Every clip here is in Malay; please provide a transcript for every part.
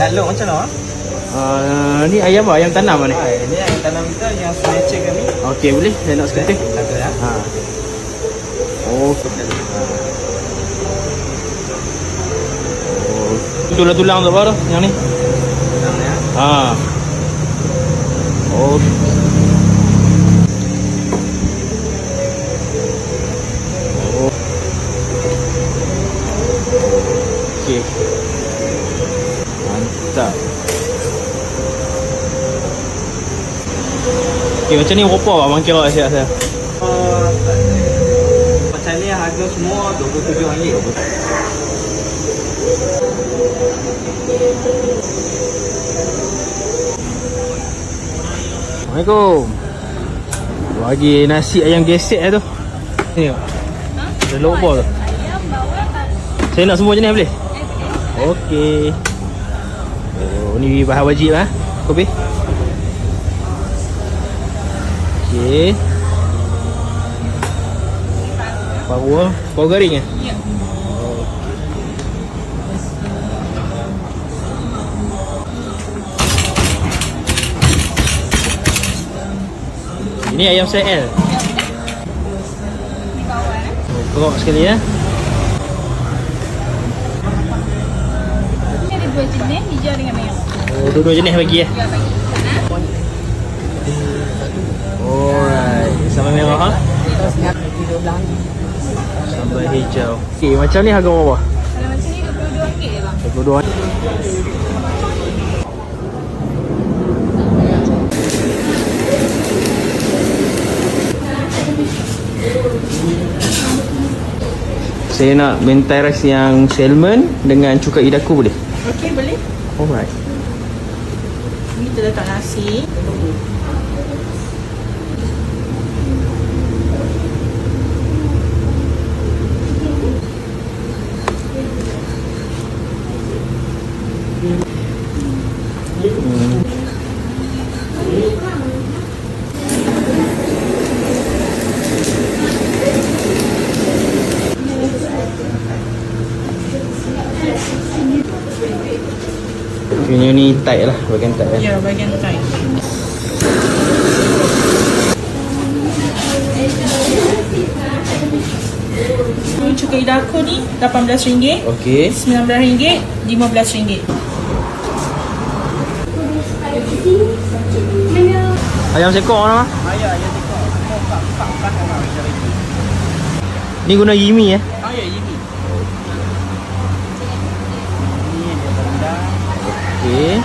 Nak lock macam mana? Ni ayam apa? Ayam tanam ni? Ini ayam tanam kita yang signature kami. Okey, boleh. Saya nak seketik. Satu ya. Oh. Tulang-tulang tu apa tu? Yang ni? Tulang ya. Oh. Okey. Mantap. Okey, macam ni berapa abang kira saya? Macam ni harga semua RM27. Assalamualaikum. Bagi nasi ayam gesek tu. Tengok. Ada lupa tu. Saya nak semua jenis boleh? Okey. Oh, ni bahan wajib ah. Kopi. Okey. Paru garing eh? Ya. Ini ayam CL. Kerok sekali ya. Ini ada dua jenis, hijau dengan merah. Oh, dua-dua jenis bagi ya. Ya, bagi sana. Alright. Sambal merah ha? Sambal hijau. Okey, macam ni harga berapa? Kalau macam ni RM22 je bang. RM22. Saya nak mentai rice yang salmon dengan cuka idaku boleh? Okey, boleh. Alright. Ini kita letak nasi. Punya ni tight lah, bagian tight kan? Ya, bagian tight. Cukai daku ni RM18, Okey. RM19, RM15. Ayam sekor mana? Ayam tekok. Empat macam itu. Ni guna yimi ya? Ya ini. Ini dia rendang. Okey.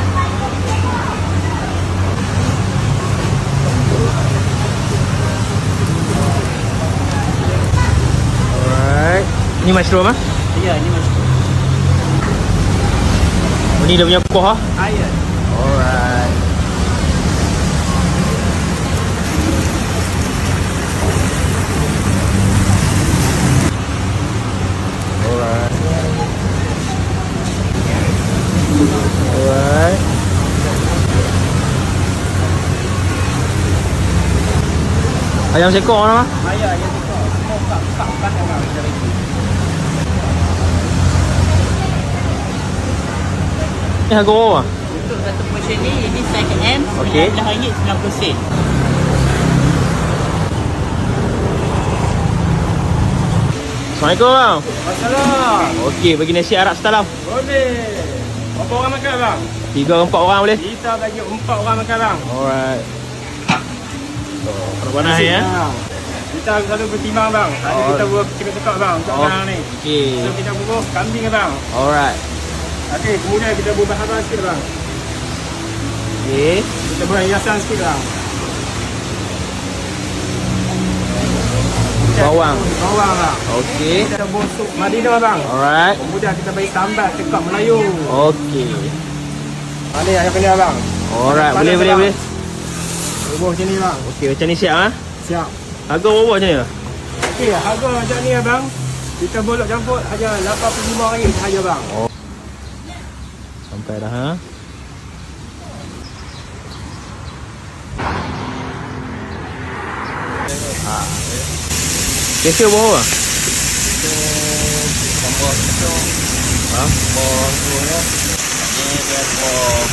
Alright. Ni mushroom ah? Ya, ini macam. Oh, ni dia punya kuah ah? Ayam. Alright. Alright. Alright. Ayam sekor mana? Ayam tekok. Empat macam itu. Ni harga berapa? Untuk satu portion ni, ini saiz M, Okey. RM19.90. Assalamualaikum bang. Masalah. Okey, bagi nasi Arab setalam. Boleh. Berapa orang makan bang? 3-4 orang boleh? Kita bagi 4 orang makan bang. Alright. Perbanah ya. Kita selalu bertimbang bang. Tadi kita buat chicken tekak bang untuk sekarang ni. Okey. So kita buat kambing bang. Alright. Okey, kemudian kita buat bahan sikit bang. Okey. Kita buat hiasan sikit bang. Bawang. Bawang bang. Okey. Kita buat sup Madinah bang. Alright. Kemudian kita bagi sambal tekak Melayu. Okey. Ini ayam kenyal bang. Alright, Panas boleh. bang. Buat macam ni bang. Okey, macam ni siap ah. Siap. Harga berapa macam ni? Okey, harga macam ni bang. Kita bolak campur hanya RM85 sahaja bang. Sampai dah ha. Kesel berapa? Tambah kecok. Ha? Tambah dia for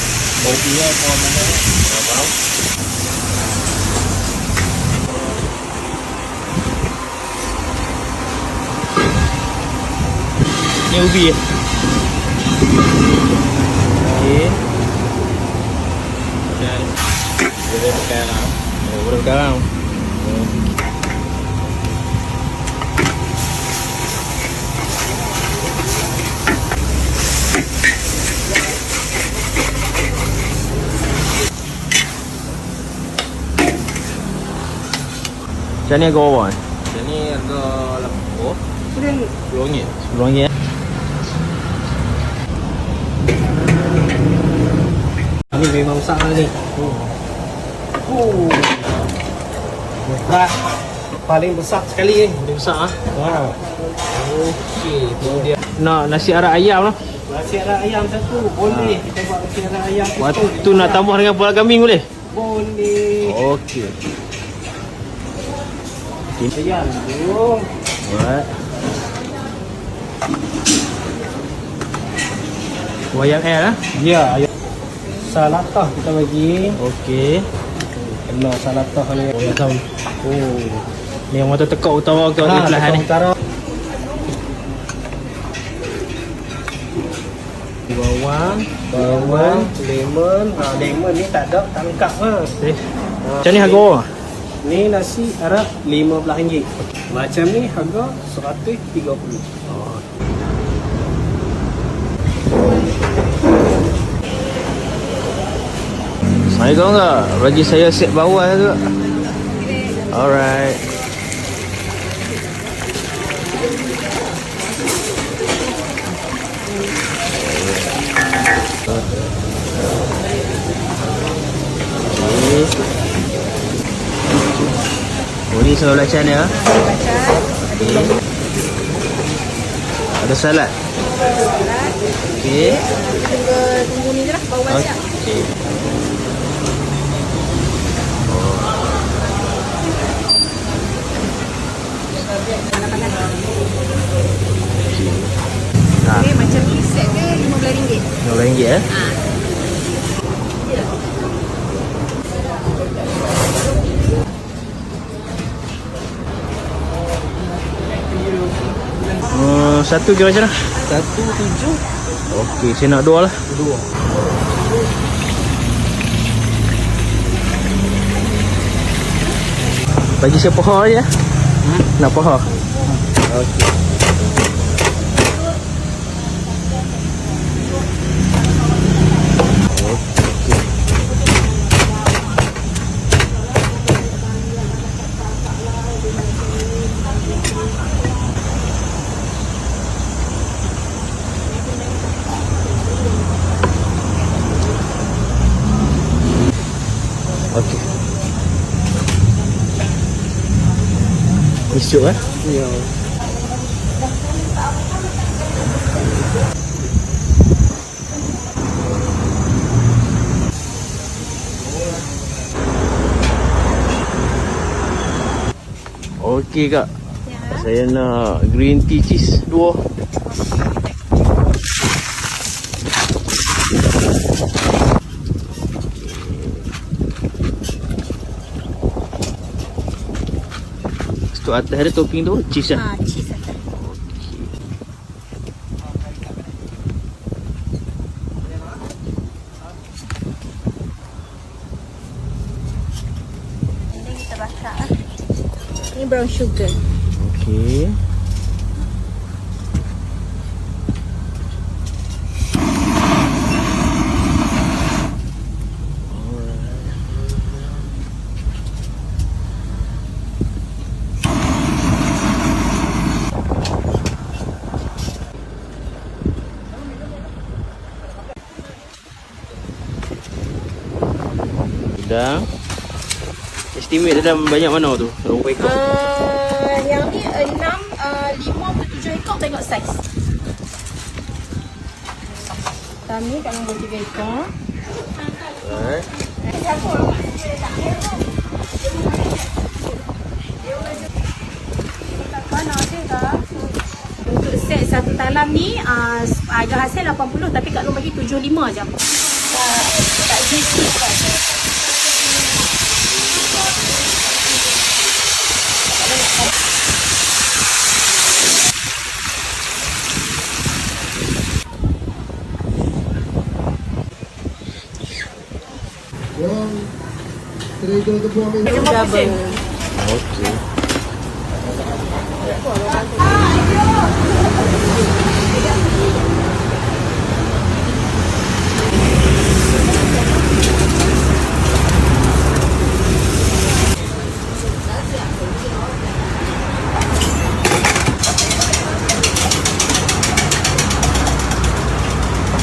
body for mana? Faham? Ni ubi ya? Okey. Boleh sekarang. Boleh sekarang. Macam ni harga berapa? Macam ni harga 80. RM10. RM10 Ini memang besar ni. Berat. Paling besar sekali ni. Dia besar ah. Wow. Okey, tu dia. Nak nasi arak ayam lah. Nasi arak ayam satu. Boleh. Kita buat nasi arak ayam satu. Waktu nak tambah dengan kepala kambing boleh? Boleh. Okey. Ayam dulu. Alright. Wayang air lah. Ya, ayam. Salatah kita bagi. Okey. Kena salatah ni. Oh, yang tahu. Oh. Ni yang mata tekak utara ke di belah ni. Utara. Bawang, lemon. Lemon ni tak ada, tak lengkap ha. Okay. Macam ni harga berapa? Ni nasi arak RM15. Macam ni harga RM130. Saya kau enggak? Bagi saya set bawah tu. Alright. Oh, ni sambal belacan ya? Okay. Ada salad? Okey. Tunggu ni je lah, bawang siap. Okey. Okay, macam ni set dia RM15. RM15 ya? Satu kira macam mana? 1.7. Okey, saya nak dua lah. Dua. Bagi saya pohon je. Nak pohon. Okey. Okey. Esok eh? Ya. Okey kak. Saya nak green tea cheese 2. Tu atas ada topping tu cheese lah. Cheese atas. Ini kita bakar lah. Ini brown sugar. Okey. Dah. Estimate dalam banyak mana tu? Berapa ekor? Yang ni 6, 5 ke 7 ekor, tengok saiz. Kami kat nombor 3 ekor. Alright. Mana ada tak? Untuk set satu talam ni harga hasil 80 tapi Kak Long bagi 75 je. Tak sikit kan. Double. Okey.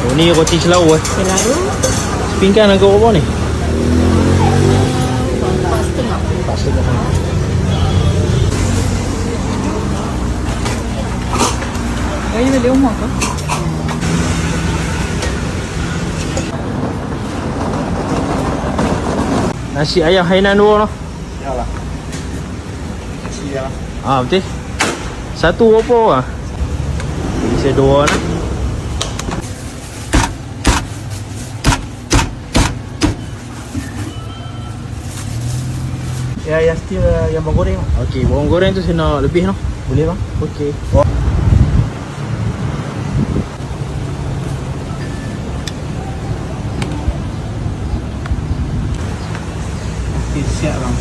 Oh, ni roti selau eh. Selalu Pinggan harga berapa ni? 4.5. 4.5. Kaya beli rumah ke? Nasi ayam Hainan dua noh. Yalah. Kasih ya. Betul. Satu berapa orang? Bisa dua lah. Ya, yang still yang bawang goreng. Okey, bawang goreng tu saya nak lebih noh. Boleh bang? Okey. Okay, siap bang.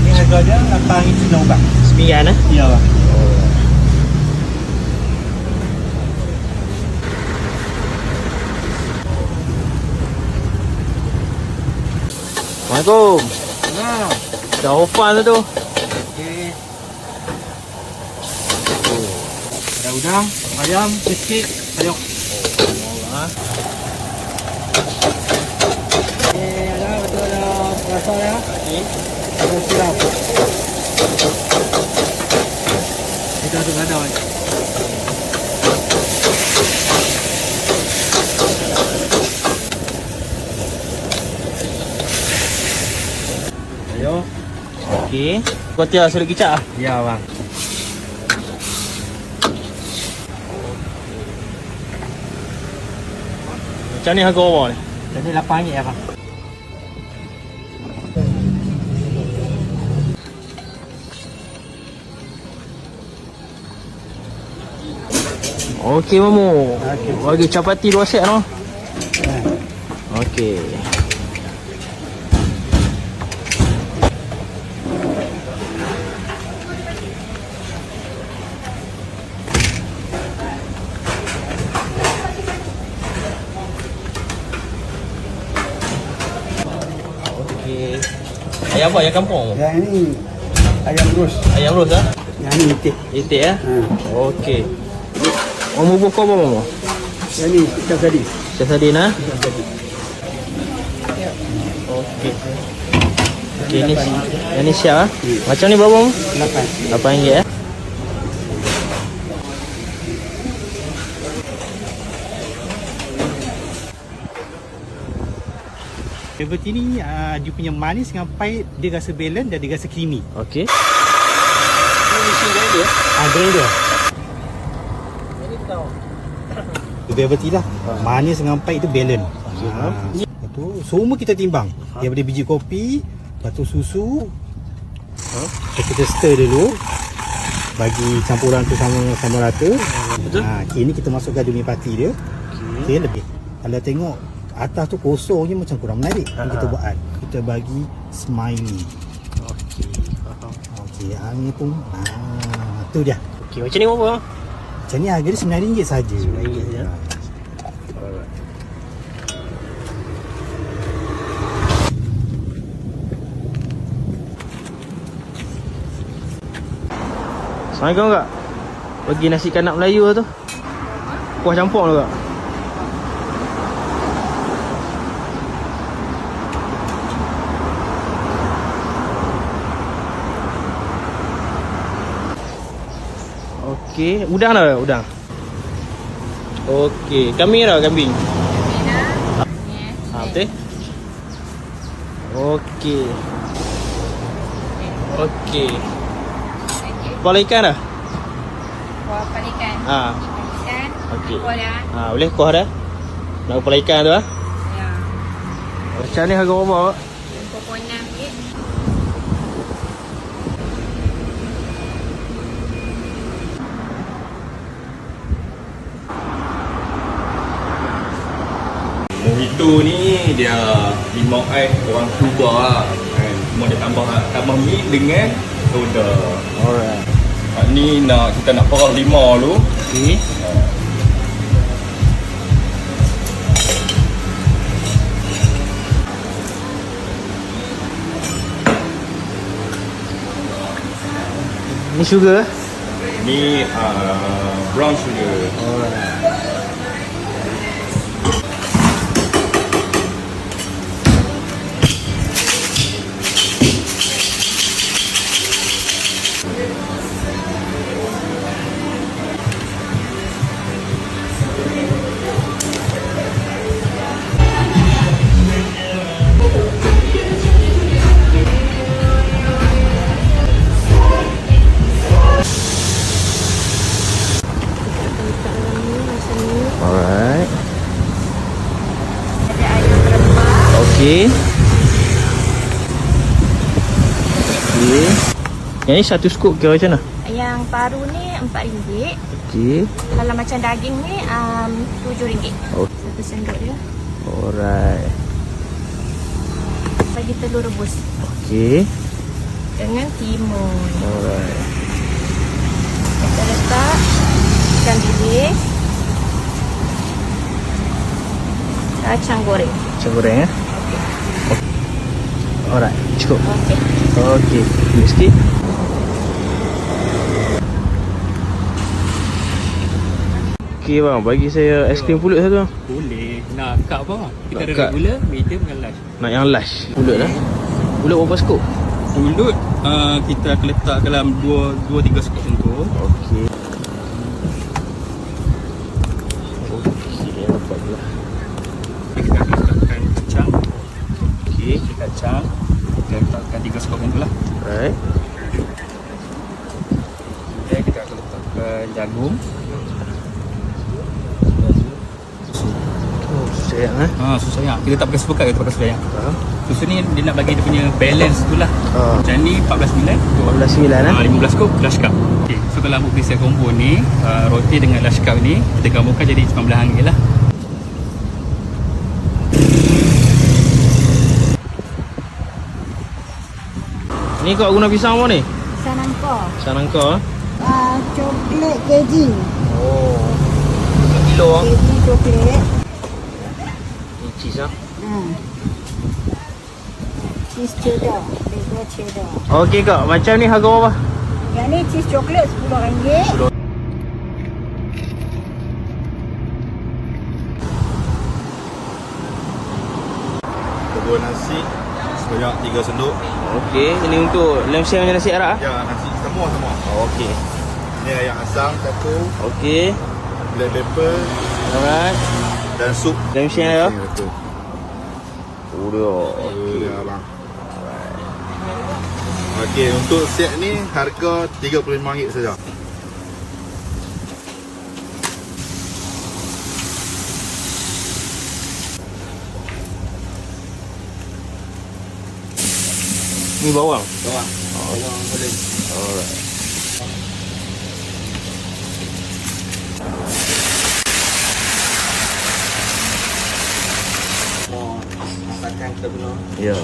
Ni harga dia RM8 bang. Sembilan eh? Ya bang. Assalamualaikum. Nah. Dah open tu. Okey. Ada udang, ayam, sikit, sayur. Ada betul ada rasa ya. Ada silap. Kita tu ada. Ayo. Okey. Kau tiap sulit kicap ah? Ya bang. Macam ni harga berapa ni? Jadi RM8 ya bang. Okey mamu. Okey. Bagi capati 2 set noh. Okey. Okey. Ayam apa? Ayam kampung? Yang ini ayam ros. Ayam ros ah? Yang ini itik. Itik eh? Ha. Okey. Mamu buka apa mamu? Yang ini ikan tadi. Chef Sadin ah? Ikan tadi. Okey. Okey ni yang ni siap ah. Macam ni berapa? RM8. RM8 eh. Favorite ni dia punya manis dengan pahit, dia rasa balance dan dia rasa creamy. Okey. Grinder. Dia favorite lah. Manis dengan pahit tu balance. Lepas tu semua kita timbang. Daripada biji kopi, lepas tu susu. Kita stir dulu. Bagi campuran tu sama rata. Betul. Okay, ni kita masukkan demi pati dia. Okay, lebih. Kalau tengok atas tu kosong je macam kurang menarik. Kita buat. Kita bagi smiley. Okey, hang ni pun tu dia. Okey, macam ni berapa? Macam ni harga dia RM9 saja. RM9 je. Assalamualaikum kak. Bagi nasi kanak Melayu tu. Kuah campur tu kak. Okey, udang dah udang. Okey, kambing dah kambing. Betul. Okey. Okey. Kepala ikan dah? Kuah kepala ikan. Ikan. Okey. Kuah dah. Boleh kuah dah. Nak kepala ikan tu ah. Ya. Macam ni harga berapa? Pak? RM26. Mojito ni dia limau ais orang Cuba lah kan. Cuma dia tambah mi dengan soda. Alright. Ni kita nak perah limau dulu. Okey. Ni sugar? Ni brown sugar. Alright. Ada ayam berembang. Okey. Okey. Yang ni satu scoop kira macam mana? Yang paru ni RM4. Okey. Kalau macam daging ni RM7. Oh. Satu sendok dia. Alright. Bagi telur rebus Okey. dengan timun. Alright. Kita letak ikan bilis, kacang goreng. Kacang goreng eh. Alright, cukup. Okey. Okey, ini sikit. Okey bang, bagi saya aiskrim pulut satu bang. Boleh. Nak kat apa? Kita Nak ada kat. regular, medium dengan large. Nak yang large. Pulut lah. Pulut berapa scoop? Pulut kita akan letak dalam 2-3 skop macam tu. Okey. Okey, dapat je lah. Kita akan letakkan kacang. Okey. Kacang. Kita letakkan 3 skop macam tu lah. Right. Okay, kita akan letakkan jagung. Oh, sayang eh. Susu sayang. Kita tak pakai susu pekat, kita pakai susu sayang. Faham? Susu ni dia nak bagi dia punya balance tu lah. Macam ni 14.9. 14.9 eh. 15 cup large cup. Okay, so kalau Abu beli set combo ni, roti dengan large cup ni kita gabungkan jadi RM19 lah. Ni kau guna pisang apa ni? Sanangko. Sanangka eh. Coklat keju. Oh. 1 kilo ah. Keju coklat. Ni cheese ah. Cheese cheddar. Bego cheddar. Okey kak, macam ni harga berapa? Yang ni cheese coklat RM10. Kedua nasi sebanyak 3 sendok. Okey, ini untuk lem siam macam nasi Arab ah. Ya, nasi semua. Okey. Ni ayam asam satu, Okey. black pepper Alright. dan sup. Lem siam ya. Betul. Oh, Okey abang. Okey, untuk set ni harga RM35 saja. ni bawang. Bawang. Bawang boleh. Alright. Masakan kita guna. Ya.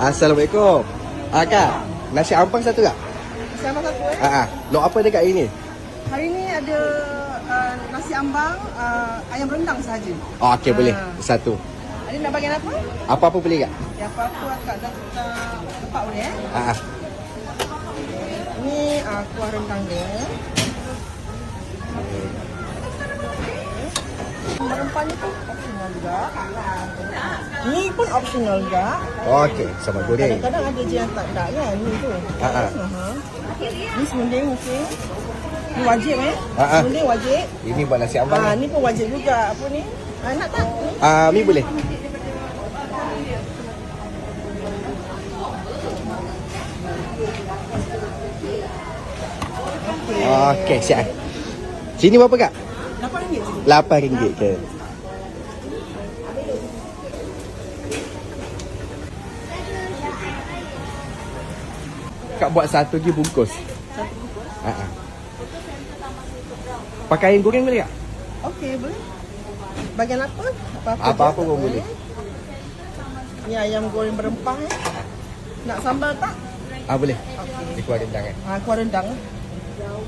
Assalamualaikum. Kak, nasi ampang satu tak? Nasi ambang satu eh? Lok apa dekat ini? Hari ni ada nasi ambang, ayam rendang sahaja. Oh, okey boleh. Satu. Ada nak bagian apa? Apa-apa boleh kak? Yang apa-apa akak dah lepak boleh eh? Ni kuah rendang dia. Rempah ni pun optional juga. Ni pun optional juga. Okey, sambal goreng. Kadang-kadang ada je yang tak ada kan ni tu. Ni serunding okey. Ni wajib Serunding wajib. Ini buat nasi ambang. Ni pun wajib juga. Apa ni? Nak tak? Mi boleh. Okey, siap. Sini berapa kak? RM8. RM8 ke? Kak buat satu lagi bungkus. Pakai ayam goreng boleh tak? Okey, boleh. Bagian apa? Apa-apa pun boleh. Ni ayam goreng berempah Nak sambal tak? Boleh. Dia kuah rendang kan? Kuah rendang.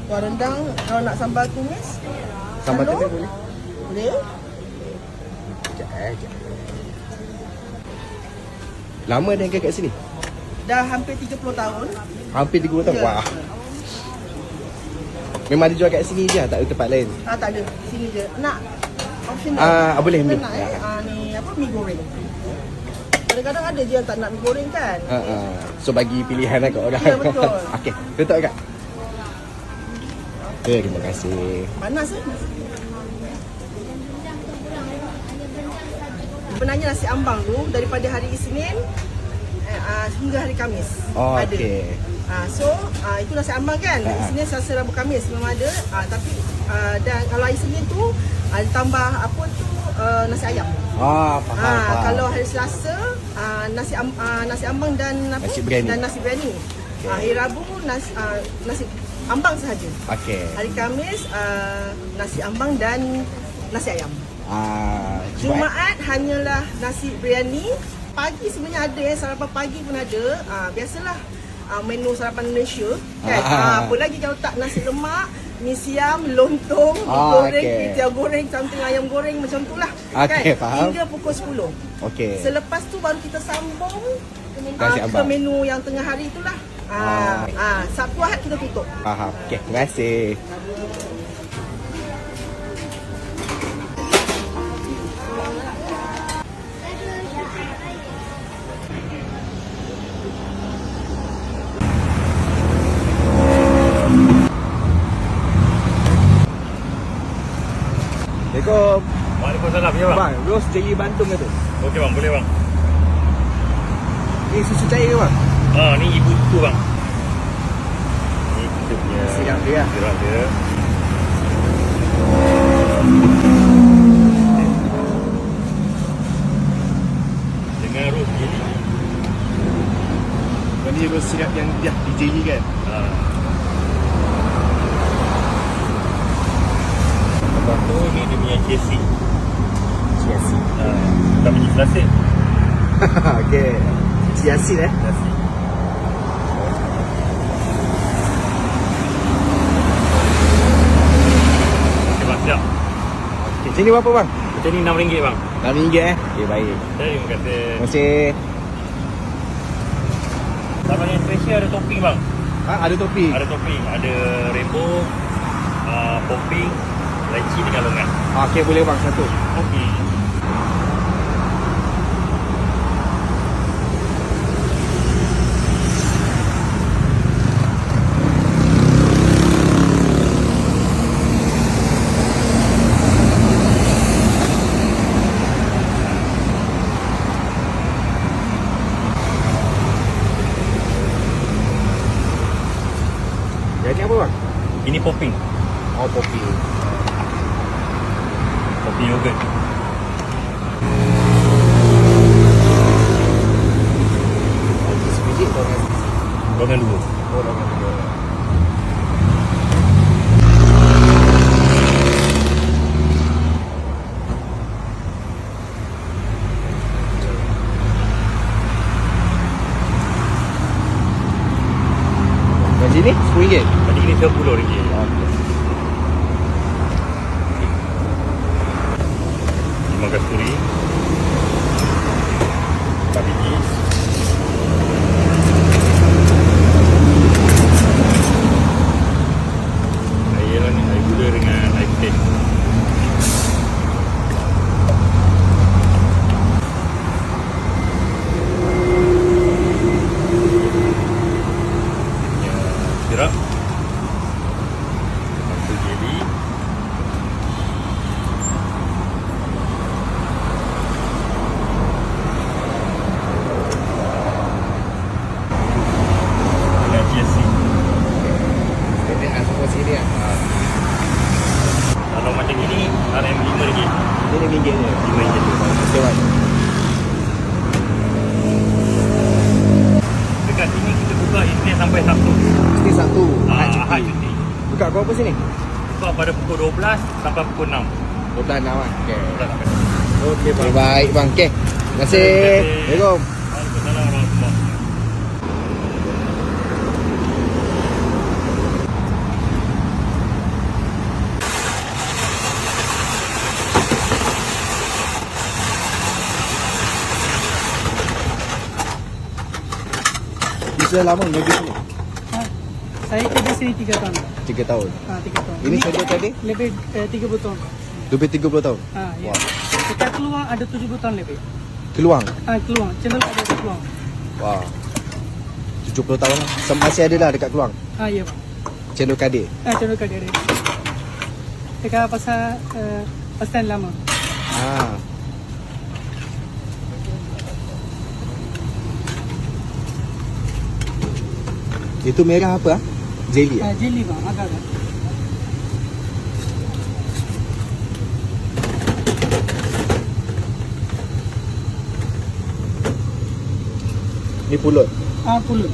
Kuah rendang kalau nak sambal tumis. Sambal telur, tumis boleh? Boleh. Sekejap. Lama dah kat sini? Dah hampir 30 tahun. Hampir 30 tahun? Ya. Wah. Memang dia jual kat sini je, tak ada tempat lain? Tak ada. Sini je. Nak optional. Boleh mi. Nak ni apa, mi goreng. Kadang-kadang ada je yang tak nak mi goreng kan. So bagi pilihan lah kat orang. Ya, betul. Okey, tutup kak. Terima kasih. Panas Sebenarnya nasi ambang tu daripada hari Isnin hingga hari Khamis ada. Okey. So itu nasi ambang kan. Isnin, Selasa, Rabu, Khamis memang ada. Tapi dan kalau hari Isnin tu tambah apa tu nasi ayam. Faham. Kalau hari Selasa nasi ambang dan apa? Nasi biryani. Dan nasi biryani. Hari Rabu nasi ambang sahaja. Okey. Hari Khamis nasi ambang dan nasi ayam. Jumaat hanyalah nasi biryani. Pagi sebenarnya ada sarapan pagi pun ada. Biasalah menu sarapan Malaysia kan. Apa lagi kalau tak nasi lemak, mi siam, lontong, mi goreng, kuih goreng, something ayam goreng macam tu lah. Okey, kan? faham. Hingga pukul 10. Okey. Selepas tu baru kita sambung Nasi ke ambang. menu yang tengah hari itulah. Sabtu Ahad kita tutup. Faham. Okey, terima kasih. Assalamualaikum. Waalaikumsalam, ya bang. Bang, Ros Jaya Bantung ke tu? Okey bang, boleh bang. Ni susu cair ke bang? Ni ibu tu bang. Ni kita punya Sirap dia. Sirap dia. Dengan ros jelly. Ni Ros sirap yang dah dijeli kan? Lepas tu ni dia punya KC. Ciasin. Kita punya selasih. Okey. Ciasin Nasi. Okey bang, siap. Okey, sini berapa bang? Macam ni RM6 bang. RM6 Okey, baik. Terima kasih. Terima kasih. Sama yang special ada topping bang. Ada topi. Ada topping, ada rainbow, popping, lychee dengan longan. Okey, boleh bang satu. Okey. Jadi apa bang? Ini popping. Topi. Popping yogurt. Sebiji kau dengan Longan dua. longan dua. Gaji ni RM10. Tadi ini RM10. Okey. Lima kasturi. 4 biji. Air lah ni, air gula dengan air putih. Isnin sampai Sabtu. Isnin Sabtu. Ahad cuti. Buka pukul apa sini? Buka pada pukul 12 sampai pukul 6. 12 lah. Okey. 12 sampai 6. Okey, bang. Baik, bang. Okey. Terima kasih. Assalamualaikum. Waalaikumsalam warahmatullahi. Bisa lama negeri sini? Saya kerja sini 3 tahun. 3 tahun. 3 tahun. Ini saja tadi? Lebih 30 tahun. Lebih 30 tahun. Ya. Wah. Dekat keluar ada 70 tahun lebih. Keluang. Keluar. Channel ada di keluar. Wah. 70 tahun lah. Masih ada lah dekat Keluang. Ya bang. Cendol Kadir. Channel kat dia. Dekat pasal pasal lama. Ah. Itu merah apa? Jelly. Jelly bang, agak. Ni pulut. Pulut.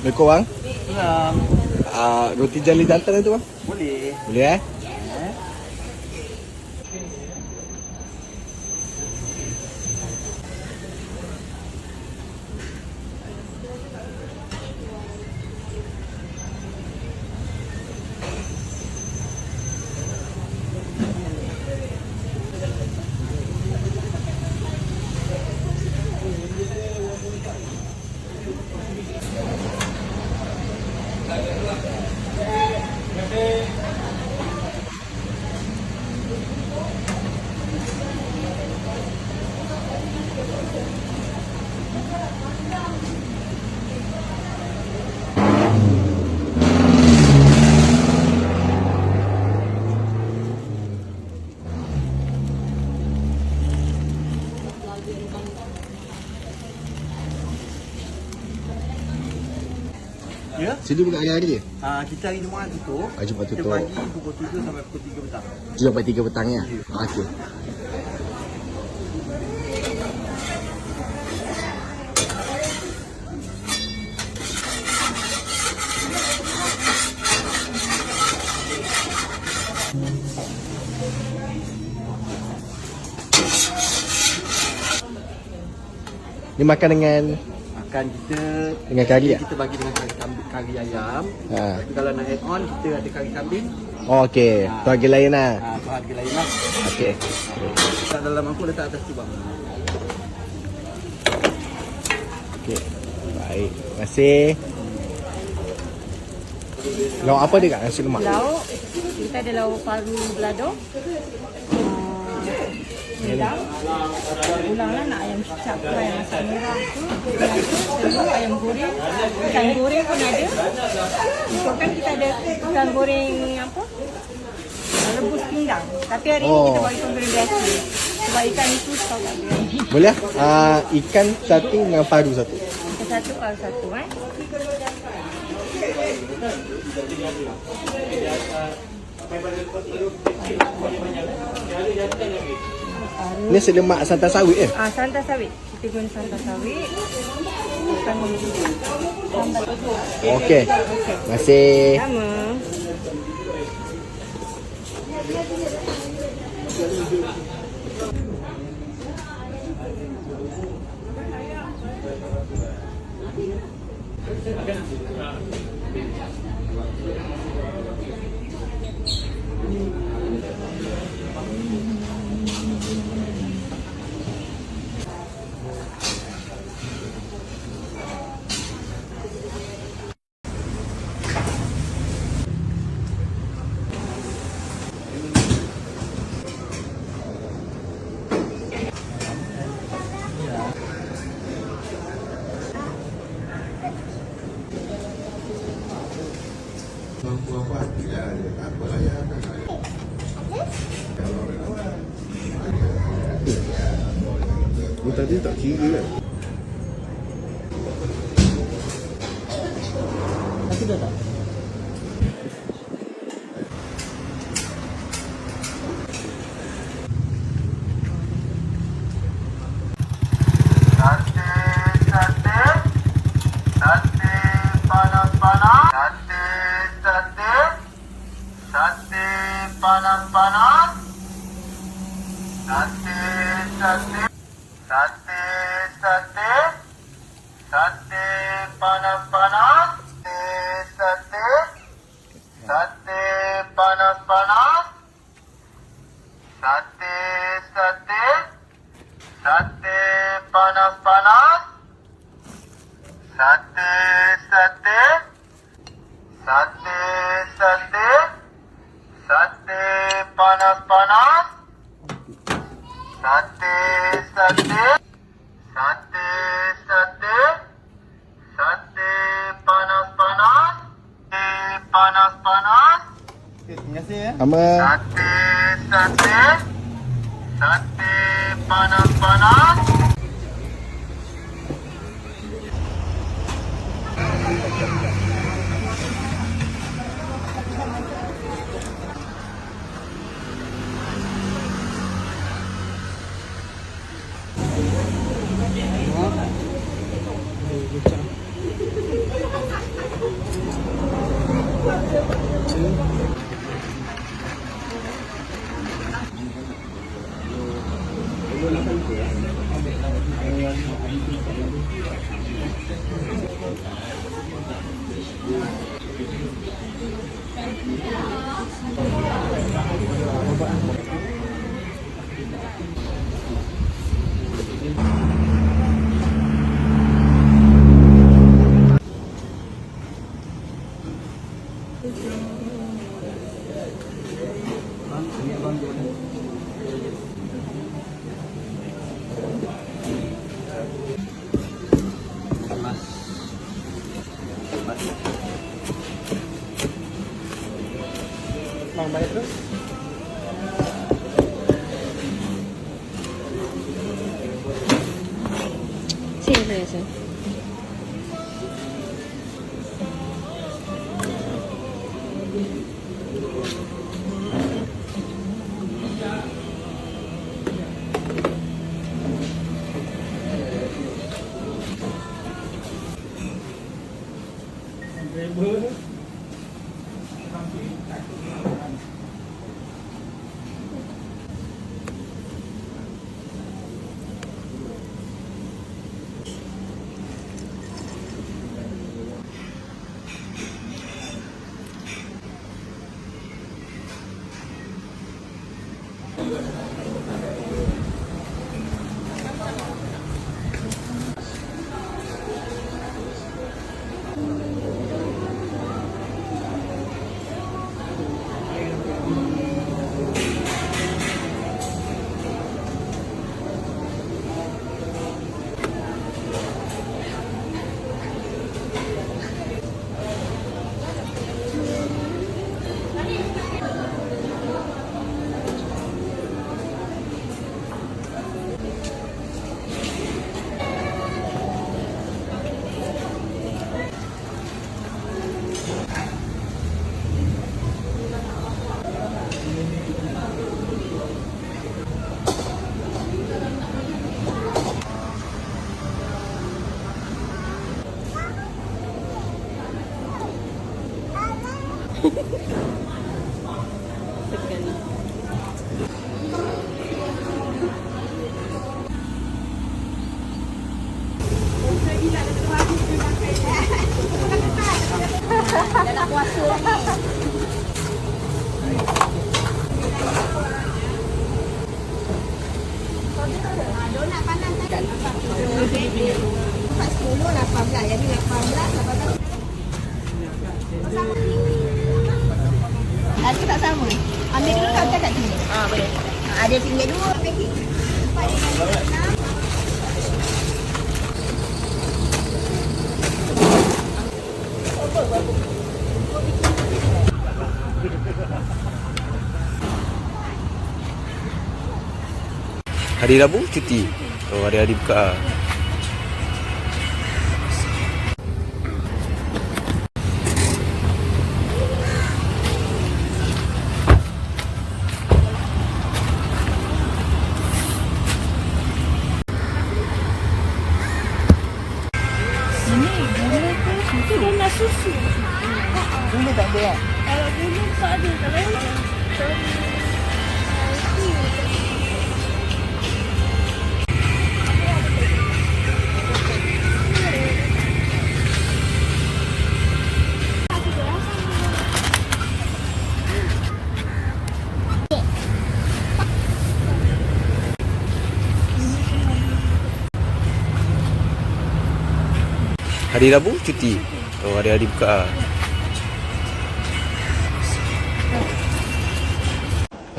Assalamualaikum bang. Roti jali jantan itu bang? Boleh. Boleh eh? Ya? Sini buka hari-hari je? Kita hari Jumaat tutup. Jumaat Kita tutup. pagi pukul 7 sampai pukul 3 petang. 7 sampai 3 petang ya? Okey. Ni makan dengan Makan kita dengan kari tak? kita bagi dengan kari ayam. Ha. Tapi kalau nak add on kita ada kari kambing. Oh, okey. Tu harga lain lah. Tu harga lain lah. Okey. Letak dalam mangkuk, letak atas tu bang. Okey. Baik. Terima kasih. Lauk apa dia kat nasi lemak? Lauk, kita ada lauk paru belado. Udang. Ulang lah nak ayam cicak ke ayam masak merah tu. Telur, ayam goreng. Ikan goreng pun ada. Ikutkan kita ada ikan goreng apa? Rebus pinggang. Tapi hari ni kita buat ikan goreng biasa. Sebab ikan itu stok tak ada. Boleh ah? Ikan satu dengan paru satu. Ikan satu, paru satu Ni nasi lemak santan sawit eh? Santan sawit. Kita guna santan sawit. Okey. Terima kasih. Sama. Tadi tak kira kan? Aku dah tak. Sama. Bang, bayar terus. Sini saya sini. Harga tak sama. Ambil dulu harga kat sini. Boleh. Ada tinggal dua paket. Hari Rabu cuti. Oh, hari-hari buka. Dulu tak ada kan? Kalau dulu tak ada. Kalau Hari Rabu cuti. Oh, hari-hari buka.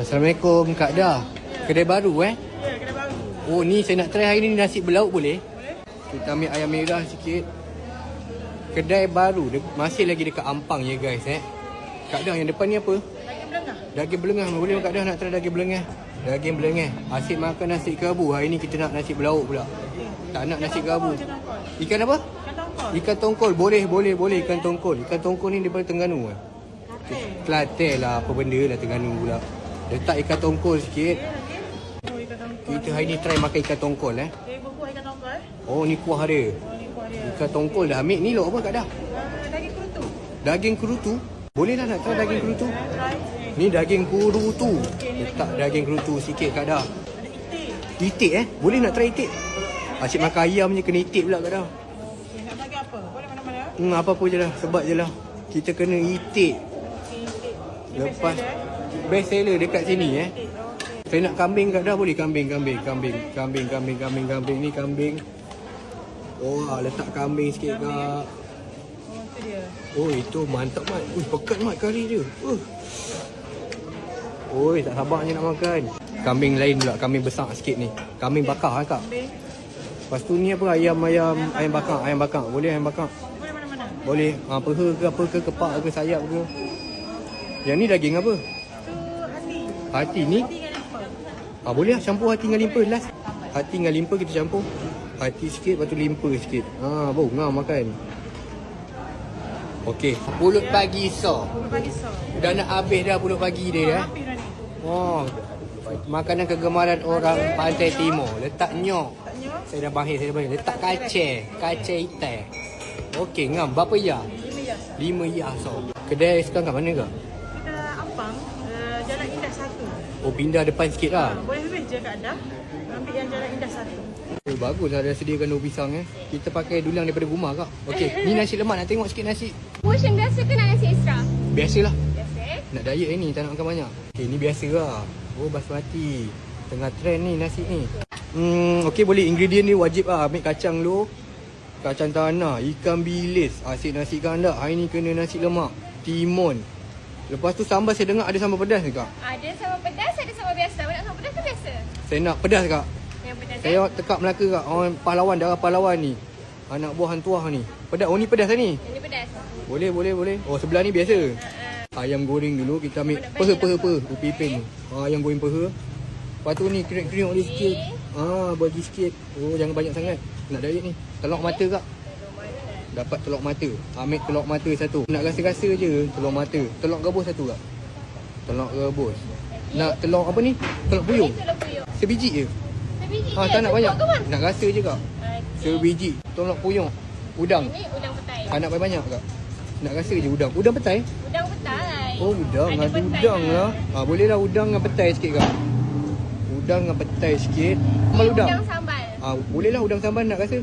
Assalamualaikum Kak Dah. Kedai baru Ya, kedai baru. Oh ni saya nak try hari ni nasi berlauk boleh? Kita ambil ayam merah sikit. Kedai baru, masih lagi dekat Ampang ya guys Kak Dah yang depan ni apa? Daging belengah. Boleh Kak Dah nak try daging belengah? Daging belengah. Asyik makan nasi kerabu. Hari ni kita nak nasi berlauk pula. Tak nak nasi kerabu. Ikan apa? Ikan tongkol. Boleh ikan tongkol. Ikan tongkol ni daripada Terengganu Kelantan lah, apa benda lah Terengganu pula. Letak ikan tongkol sikit. Kita hari ni try makan ikan tongkol Oh ni kuah dia. Ikan tongkol dah ambil. Ni lok apa Kak Dah? Daging kerutu. Daging kerutu? Boleh lah nak try daging kerutu? Ni daging kerutu. Letak daging kerutu sikit Kak Dah. Itik Boleh nak try itik? Asyik makan ayam je kena itik pula Kak Dah. Nak bagi apa? Boleh mana-mana? Apa-apa je lah. Sebab je lah kita kena itik. Lepas best seller dekat sini Saya nak kambing Kak Dah boleh? Kambing ni kambing. Oh letak kambing sikit Kak. Oh itu mantap Mat. Pekat Mat kari dia. Oi tak sabarnya nak makan. Kambing lain pula, kambing besar sikit ni. Kambing bakar Kak. Lepas tu ni apa ayam bakar. Boleh ayam bakar? Boleh mana-mana. Boleh. Peha ke apa ke, kepak ke, sayap ke. Yang ni daging apa? Tu hati. Hati ni? Hati dengan limpa. Boleh lah campur hati dengan limpa last. Hati dengan limpa kita campur. Hati sikit lepas tu limpa sikit. Baru ngam makan. Okey, pulut pagi so. Dah nak habis dah pulut pagi dia Habis dah ni. Makanan kegemaran orang Pantai Timur. Letak nyok. Saya dah bahir. Letak kacang hitam. Okey, ngam. Berapa ya? 5 ya so. Kedai sekarang kat mana Kak? Kita Ampang, Jalan Indah 1. Oh, pindah depan sikit lah. Boleh habis je Kak Dah. Ambil yang Jalan Indah 1. Bagus lah dah sediakan daun pisang Kita pakai dulang daripada rumah Kak. Okey, ni nasi lemak. Nak tengok sikit nasi. portion biasa ke nak nasi extra? Biasalah. Biasa Nak diet ni, tak nak makan banyak. Okey, ni biasa lah. Oh, basmati. Tengah trend ni nasi ni. Okey, boleh. Ingredient ni wajib lah. Ambil kacang dulu. Kacang tanah, ikan bilis. Asyik nasi kandak. Hari ni kena nasi lemak. Timun. Lepas tu sambal saya dengar ada sambal pedas ni Kak. Ada sambal pedas, ada sambal biasa. Awak nak sambal pedas ke biasa? Saya nak pedas Kak. Yang pedas Saya tekak Melaka Kak. Orang pahlawan, darah pahlawan ni. Anak buah hang tuah ni. Pedas. Oh ni pedas lah ni. Ini pedas. Boleh. Oh sebelah ni biasa. Ayam goreng dulu kita ambil peha. Upi ipin. Ayam goreng peha. Lepas tu ni kriuk-kriuk dia sikit. Bagi sikit. Oh jangan banyak sangat. Nak diet ni. Telur mata Kak. Dapat telur mata. Ambil telur mata satu. Nak rasa-rasa je telur mata. Telur rebus satu Kak. Telur rebus. Nak telur apa ni? Telur puyuh. Telur puyuh. Sebiji je. Sebiji je. Tak nak banyak. Bang? Nak rasa je Kak. Sebiji. Telur puyuh. Udang. Ini udang petai. Nak banyak Kak. Nak rasa je udang. Udang petai? Udang petai. Oh udang, Ada ada petai udang lah. Boleh lah udang dengan petai sikit kak. Udang dengan petai sikit. Sambal udang. Udang sambal. Boleh lah udang sambal nak rasa.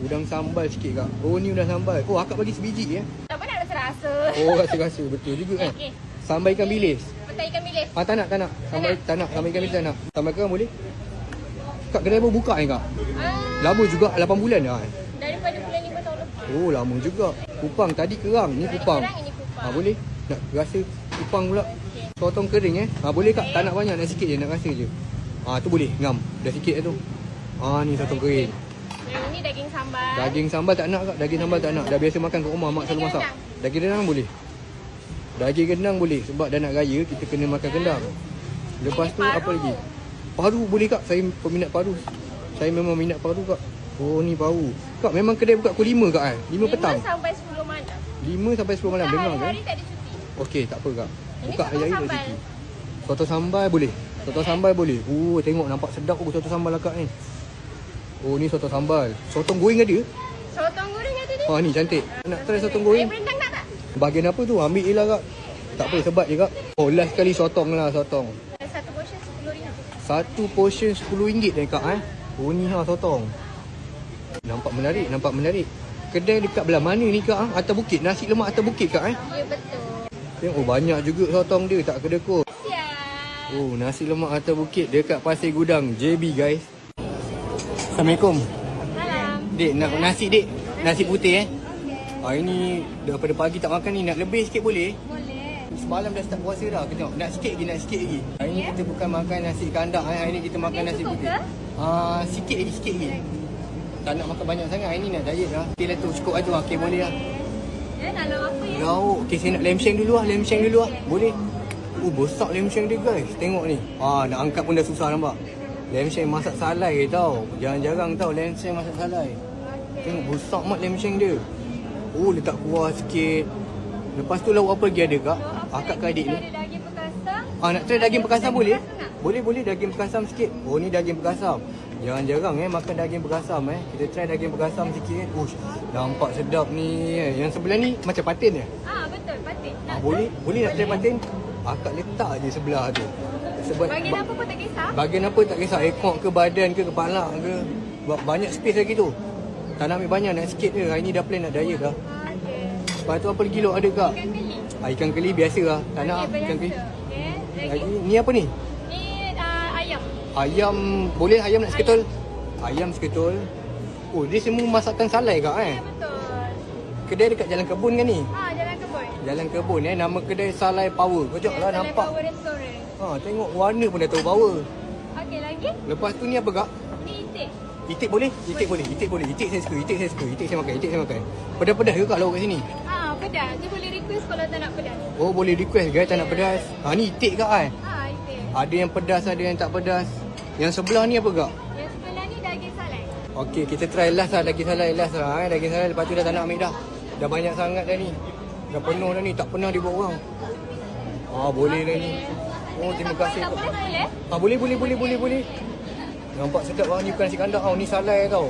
Udang sambal sikit kak. Oh ni udang sambal. Oh akak bagi sebiji Tak apa nak rasa-rasa. Oh rasa-rasa betul juga kan. Okey. Sambal ikan bilis. Petai ikan bilis. Tak nak. Sambal tak nak. Sambal ikan bilis tak nak. Sambal kerang boleh? Kak kedai baru buka kak. Lama juga 8 bulan dah. Daripada bulan 5 tahun lepas. Oh lama juga. Kupang tadi kerang, ni kupang. Kerang ini kupang. Boleh? Nak rasa kupang pula. Sotong kering boleh kak? Tak nak banyak, nak sikit je, nak rasa je. Tu boleh, ngam. Dah sikit dah tu. Ni sotong kering. Yang ini daging sambal. Daging sambal tak nak kak, daging sambal tak nak. Dah biasa makan kat rumah, mak selalu masak. Daging rendang boleh. Daging rendang boleh sebab dah nak raya kita kena makan rendang. Lepas tu apa lagi? Paru boleh kak, saya peminat paru. Saya memang minat paru kak. Oh ni paru. Kak memang kedai buka pukul 5 kak 5 petang. 5 sampai 10 malam. 5 sampai 10 malam dengar kan? Hari tak ada cuti. Okey, tak apa kak. Ini Buka soto hari-hari dah sambal. cuti. Soto sambal boleh. Soto sambal boleh. Tengok nampak sedap soto sambal lah kak ni. Ni soto sambal. Sotong goreng ada? Sotong goreng ada ni. Ni cantik. Nak try sotong goreng? Rendang nak tak? Bahagian apa tu? Ambil je lah kak. Tak apa, sebat je kak. Last sekali sotong lah, sotong. Satu portion RM10. Satu portion RM10 dah kak ni sotong. Nampak menarik. Kedai dekat belah mana ni kak? Atas bukit, nasi lemak atas bukit kak Ya betul. Tengok banyak juga sotong dia, tak kedekut. Siap. Nasi lemak atas bukit dekat Pasir Gudang, JB guys. Assalamualaikum. Salam. Dek, nak nasi dek. Nasi putih Hari ni daripada pagi tak makan ni, nak lebih sikit boleh? Boleh. Semalam dah start puasa dah. Kejap, nak sikit lagi. Hari ni kita bukan makan nasi kandar, hari ni kita makan nasi cukup putih. Sikit lagi. Tak nak makan banyak sangat, hari ni nak diet lah. Okey lah tu, cukup lah tu. Okey boleh lah. Ya nak lauk apa ya? Lauk. Okey saya nak lamb shank dulu lah. Boleh? Besar lamb shank dia guys. Tengok ni. Nak angkat pun dah susah nampak. Lamb shank masak salai tau. Jarang-jarang tau lamb shank masak salai. Tengok besar mat lamb shank dia. Letak kuah sikit. Lepas tu lauk apa lagi ada kak? Akak ke adik ni? Ada daging bekasam. Nak try daging bekasam boleh? Boleh daging bekasam sikit. Ni daging bekasam. Jarang-jarang makan daging bekasam Kita try daging bekasam sikit. Nampak sedap ni. Yang sebelah ni macam patin je. Betul, patin. Boleh nak try patin? Akak letak je sebelah tu. Sebab Bagian apa pun tak kisah. Bagian apa tak kisah. Ekor ke badan ke kepala ke. Banyak space lagi tu. Tak nak ambil banyak, nak sikit je. Hari ni dah plan nak diet dah. Lepas tu apa lagi lok ada kak? Ikan keli. Ikan keli biasa lah. Tak nak ikan keli. Lagi. Ni apa ni? Ni ayam. Ayam, boleh ayam nak seketul? Ayam seketul. Dia semua masakan salai kak Ya betul. Kedai dekat Jalan Kebun kan ni? Jalan Kebun. Jalan Kebun nama kedai Salai Power. Kejap lah nampak. Power Restaurant. Tengok warna pun dah tahu power. Okey lagi. Lepas tu ni apa kak? Ni itik. Itik boleh? Itik boleh. Itik saya suka. Itik saya makan. Pedas-pedas ke kak lauk kat sini? Pedas. Dia boleh request kalau tak nak pedas. Boleh request guys tak nak pedas. Ni itik kak Itik. Ada yang pedas, ada yang tak pedas. Yang sebelah ni apa kak? Yang sebelah ni daging salai. Okey, kita try last lah daging salai Daging salai lepas tu dah tak nak ambil dah. Dah banyak sangat dah ni. Dah penuh dah ni, tak pernah dibuat orang. Boleh dah ni. Terima kasih. Tak boleh boleh? Boleh. Nampak sedap lah ni, bukan nasi kandar ni salai tau.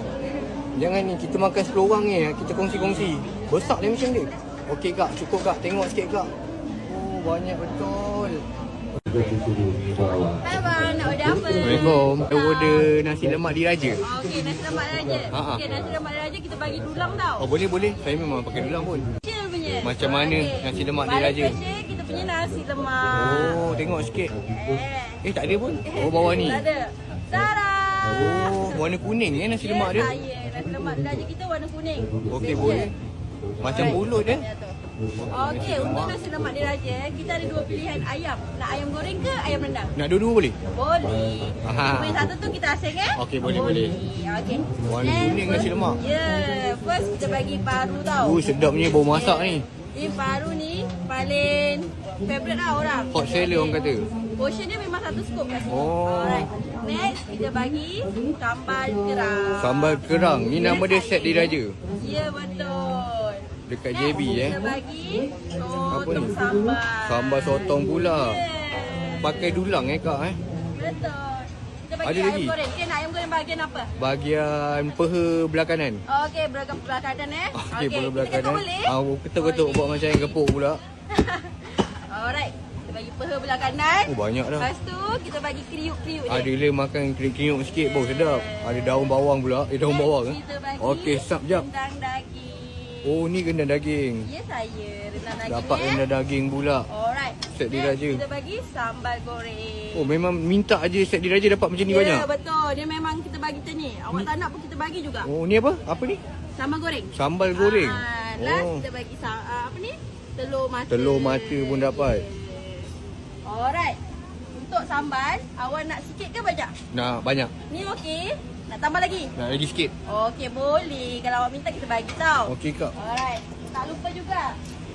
Jangan ni, kita makan 10 orang ni, kita kongsi-kongsi. Besar dia macam dia. Okey kak, cukup kak, tengok sikit kak. Banyak betul. Abang, nak order apa? Assalamualaikum. Order nasi lemak diraja. Okey, nasi lemak diraja. Okey, nasi lemak diraja kita bagi dulang tau. Boleh. Saya memang pakai dulang pun. Special punya. Macam mana nasi lemak diraja? Paling special kita punya nasi lemak. Tengok sikit. Tak ada pun. Bawah ni. Tak ada. Sarah. Warna kuning nasi lemak dia. Nasi lemak diraja kita warna kuning. Okey, boleh. Macam bulut dia. Okey, untuk nasi lemak diraja kita ada 2 pilihan ayam. Nak ayam goreng ke ayam rendang? Nak dua-dua boleh? Boleh. Yang satu tu kita asing Okey, boleh. Okey. Warna kuning nasi lemak. First kita bagi paru tau. Sedapnya bau masak ni. Ini paru ni paling favourite lah orang. Hot seller orang kata. Portion dia memang satu scoop kat sini. Oh. Alright. Next kita bagi sambal kerang. Sambal kerang. Ni nama dia set diraja. Ya betul. Dekat Next, JB kita bagi Apa ni? sotong sambal. Sambal sotong pula. Pakai dulang kak Betul. Kita bagi Ada ayam lagi? goreng. Okay, nak ayam goreng bahagian apa? Bahagian peha belah kanan. Okey, belah kanan Okey, peha belah kita kanan. boleh? Ketuk-ketuk buat macam yang gepuk pula. Alright. Kita bagi peha belah kanan. Oh banyak dah. Lepas tu kita bagi kriuk-kriuk dia. Ada le makan kriuk-kriuk sikit bau sedap. Ada daun bawang pula. Daun bawang eh. Kita bagi Okey, sap jap. rendang daging. Oh ni rendang daging. Ya saya, rendang daging. Dapat rendang daging pula. Alright. Set diraja. Kita bagi sambal goreng. Oh memang minta aje set diraja dapat macam ni banyak. Ya betul. Dia memang kita bagi macam ni. Awak tak nak pun kita bagi juga. Oh ni apa? Apa ni? Sambal goreng. Sambal goreng. Last Oh. kita bagi apa ni? Telur mata. Telur mata pun dapat. Alright. Untuk sambal, awak nak sikit ke banyak? Nak banyak. Ni okey. Nak tambah lagi? Nak lagi sikit. Okey, boleh. Kalau awak minta kita bagi tau. Okey kak. Alright. Tak lupa juga.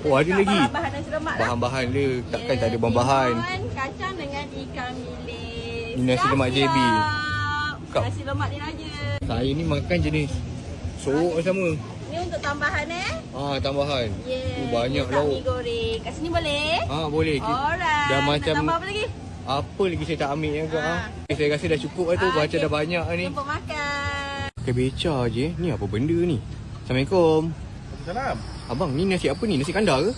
Oh ada Tak lagi. bahan-bahan nasi lemak lah. Bahan-bahan dia takkan tak ada bahan-bahan. Timun, kacang dengan ikan bilis. Ni nasi lemak JB. Kak. Nasi lemak ni aja. Saya ni makan jenis sorok sama. Ni untuk tambahan Tambahan. Yeah. Oh, banyak Ni tak lauk. mi goreng. Kat sini boleh? Boleh. Alright. Dah Nak macam tambah apa lagi? apa lagi saya tak ambil yang kau Saya rasa dah cukup lah tu. Macam okey. dah banyak lah ni. Jemput makan. Pakai beca je. Ni apa benda ni? Assalamualaikum. Salam. Abang ni nasi apa ni? Nasi kandar ke?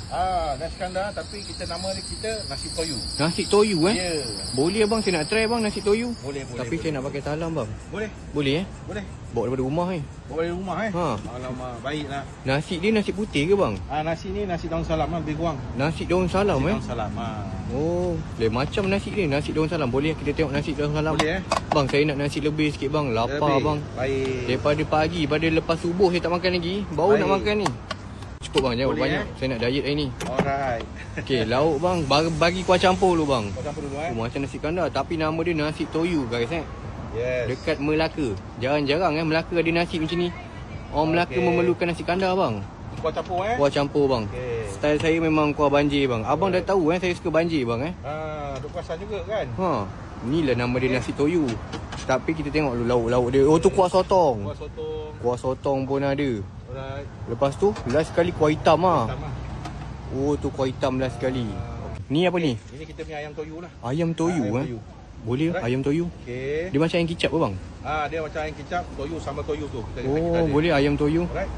Nasi kandar tapi nama kita nasi toyu. Nasi toyu Ya. Boleh abang saya nak try abang nasi toyu. Boleh. Tapi saya nak pakai talam bang. Boleh. Boleh Boleh. Bawa daripada rumah Bawa dari rumah Alamak, baiklah. Nasi dia nasi putih ke bang? Nasi ni nasi daun salam lebih kurang. Nasi daun salam Daun salam. Oh, lain macam nasi dia, nasi daun salam. Boleh kita tengok nasi daun salam? Boleh Bang, saya nak nasi lebih sikit bang. Lapar Lebih. bang. Baik. Daripada pagi, pada lepas subuh saya tak makan lagi. Baru Baik. nak makan ni. Cukup bang, jangan Boleh, banyak. Saya nak diet hari ni. Alright. Okey, lauk bang. Bagi kuah campur dulu bang. Kau campur dulu Oh, macam nasi kandar. Tapi nama dia nasi toyu guys Yes. Dekat Melaka. Jarang-jarang Melaka ada nasi macam ni. Orang Melaka Okey. memerlukan nasi kandar bang. Kau campur Kuah campur bang. Okey. Style saya memang kuah banjir bang. Abang dah tahu saya suka banjir bang Duk perasan juga kan? Inilah nama dia nasi toyu. Tapi kita tengok dulu lauk-lauk dia. Oh tu kuah sotong. Kuah sotong. Kuah sotong pun ada. Alright. Lepas tu last sekali kuah hitam Sama. Oh tu kuah hitam last sekali. Ni apa ni? Ini kita punya ayam toyu lah. Ayam toyu Ayam toyu. Boleh Alright. ayam toyu. Okey. Dia macam ayam kicap ke bang? Dia macam ayam kicap, toyu sama toyu tu. Kita Oh boleh ayam toyu. Alright.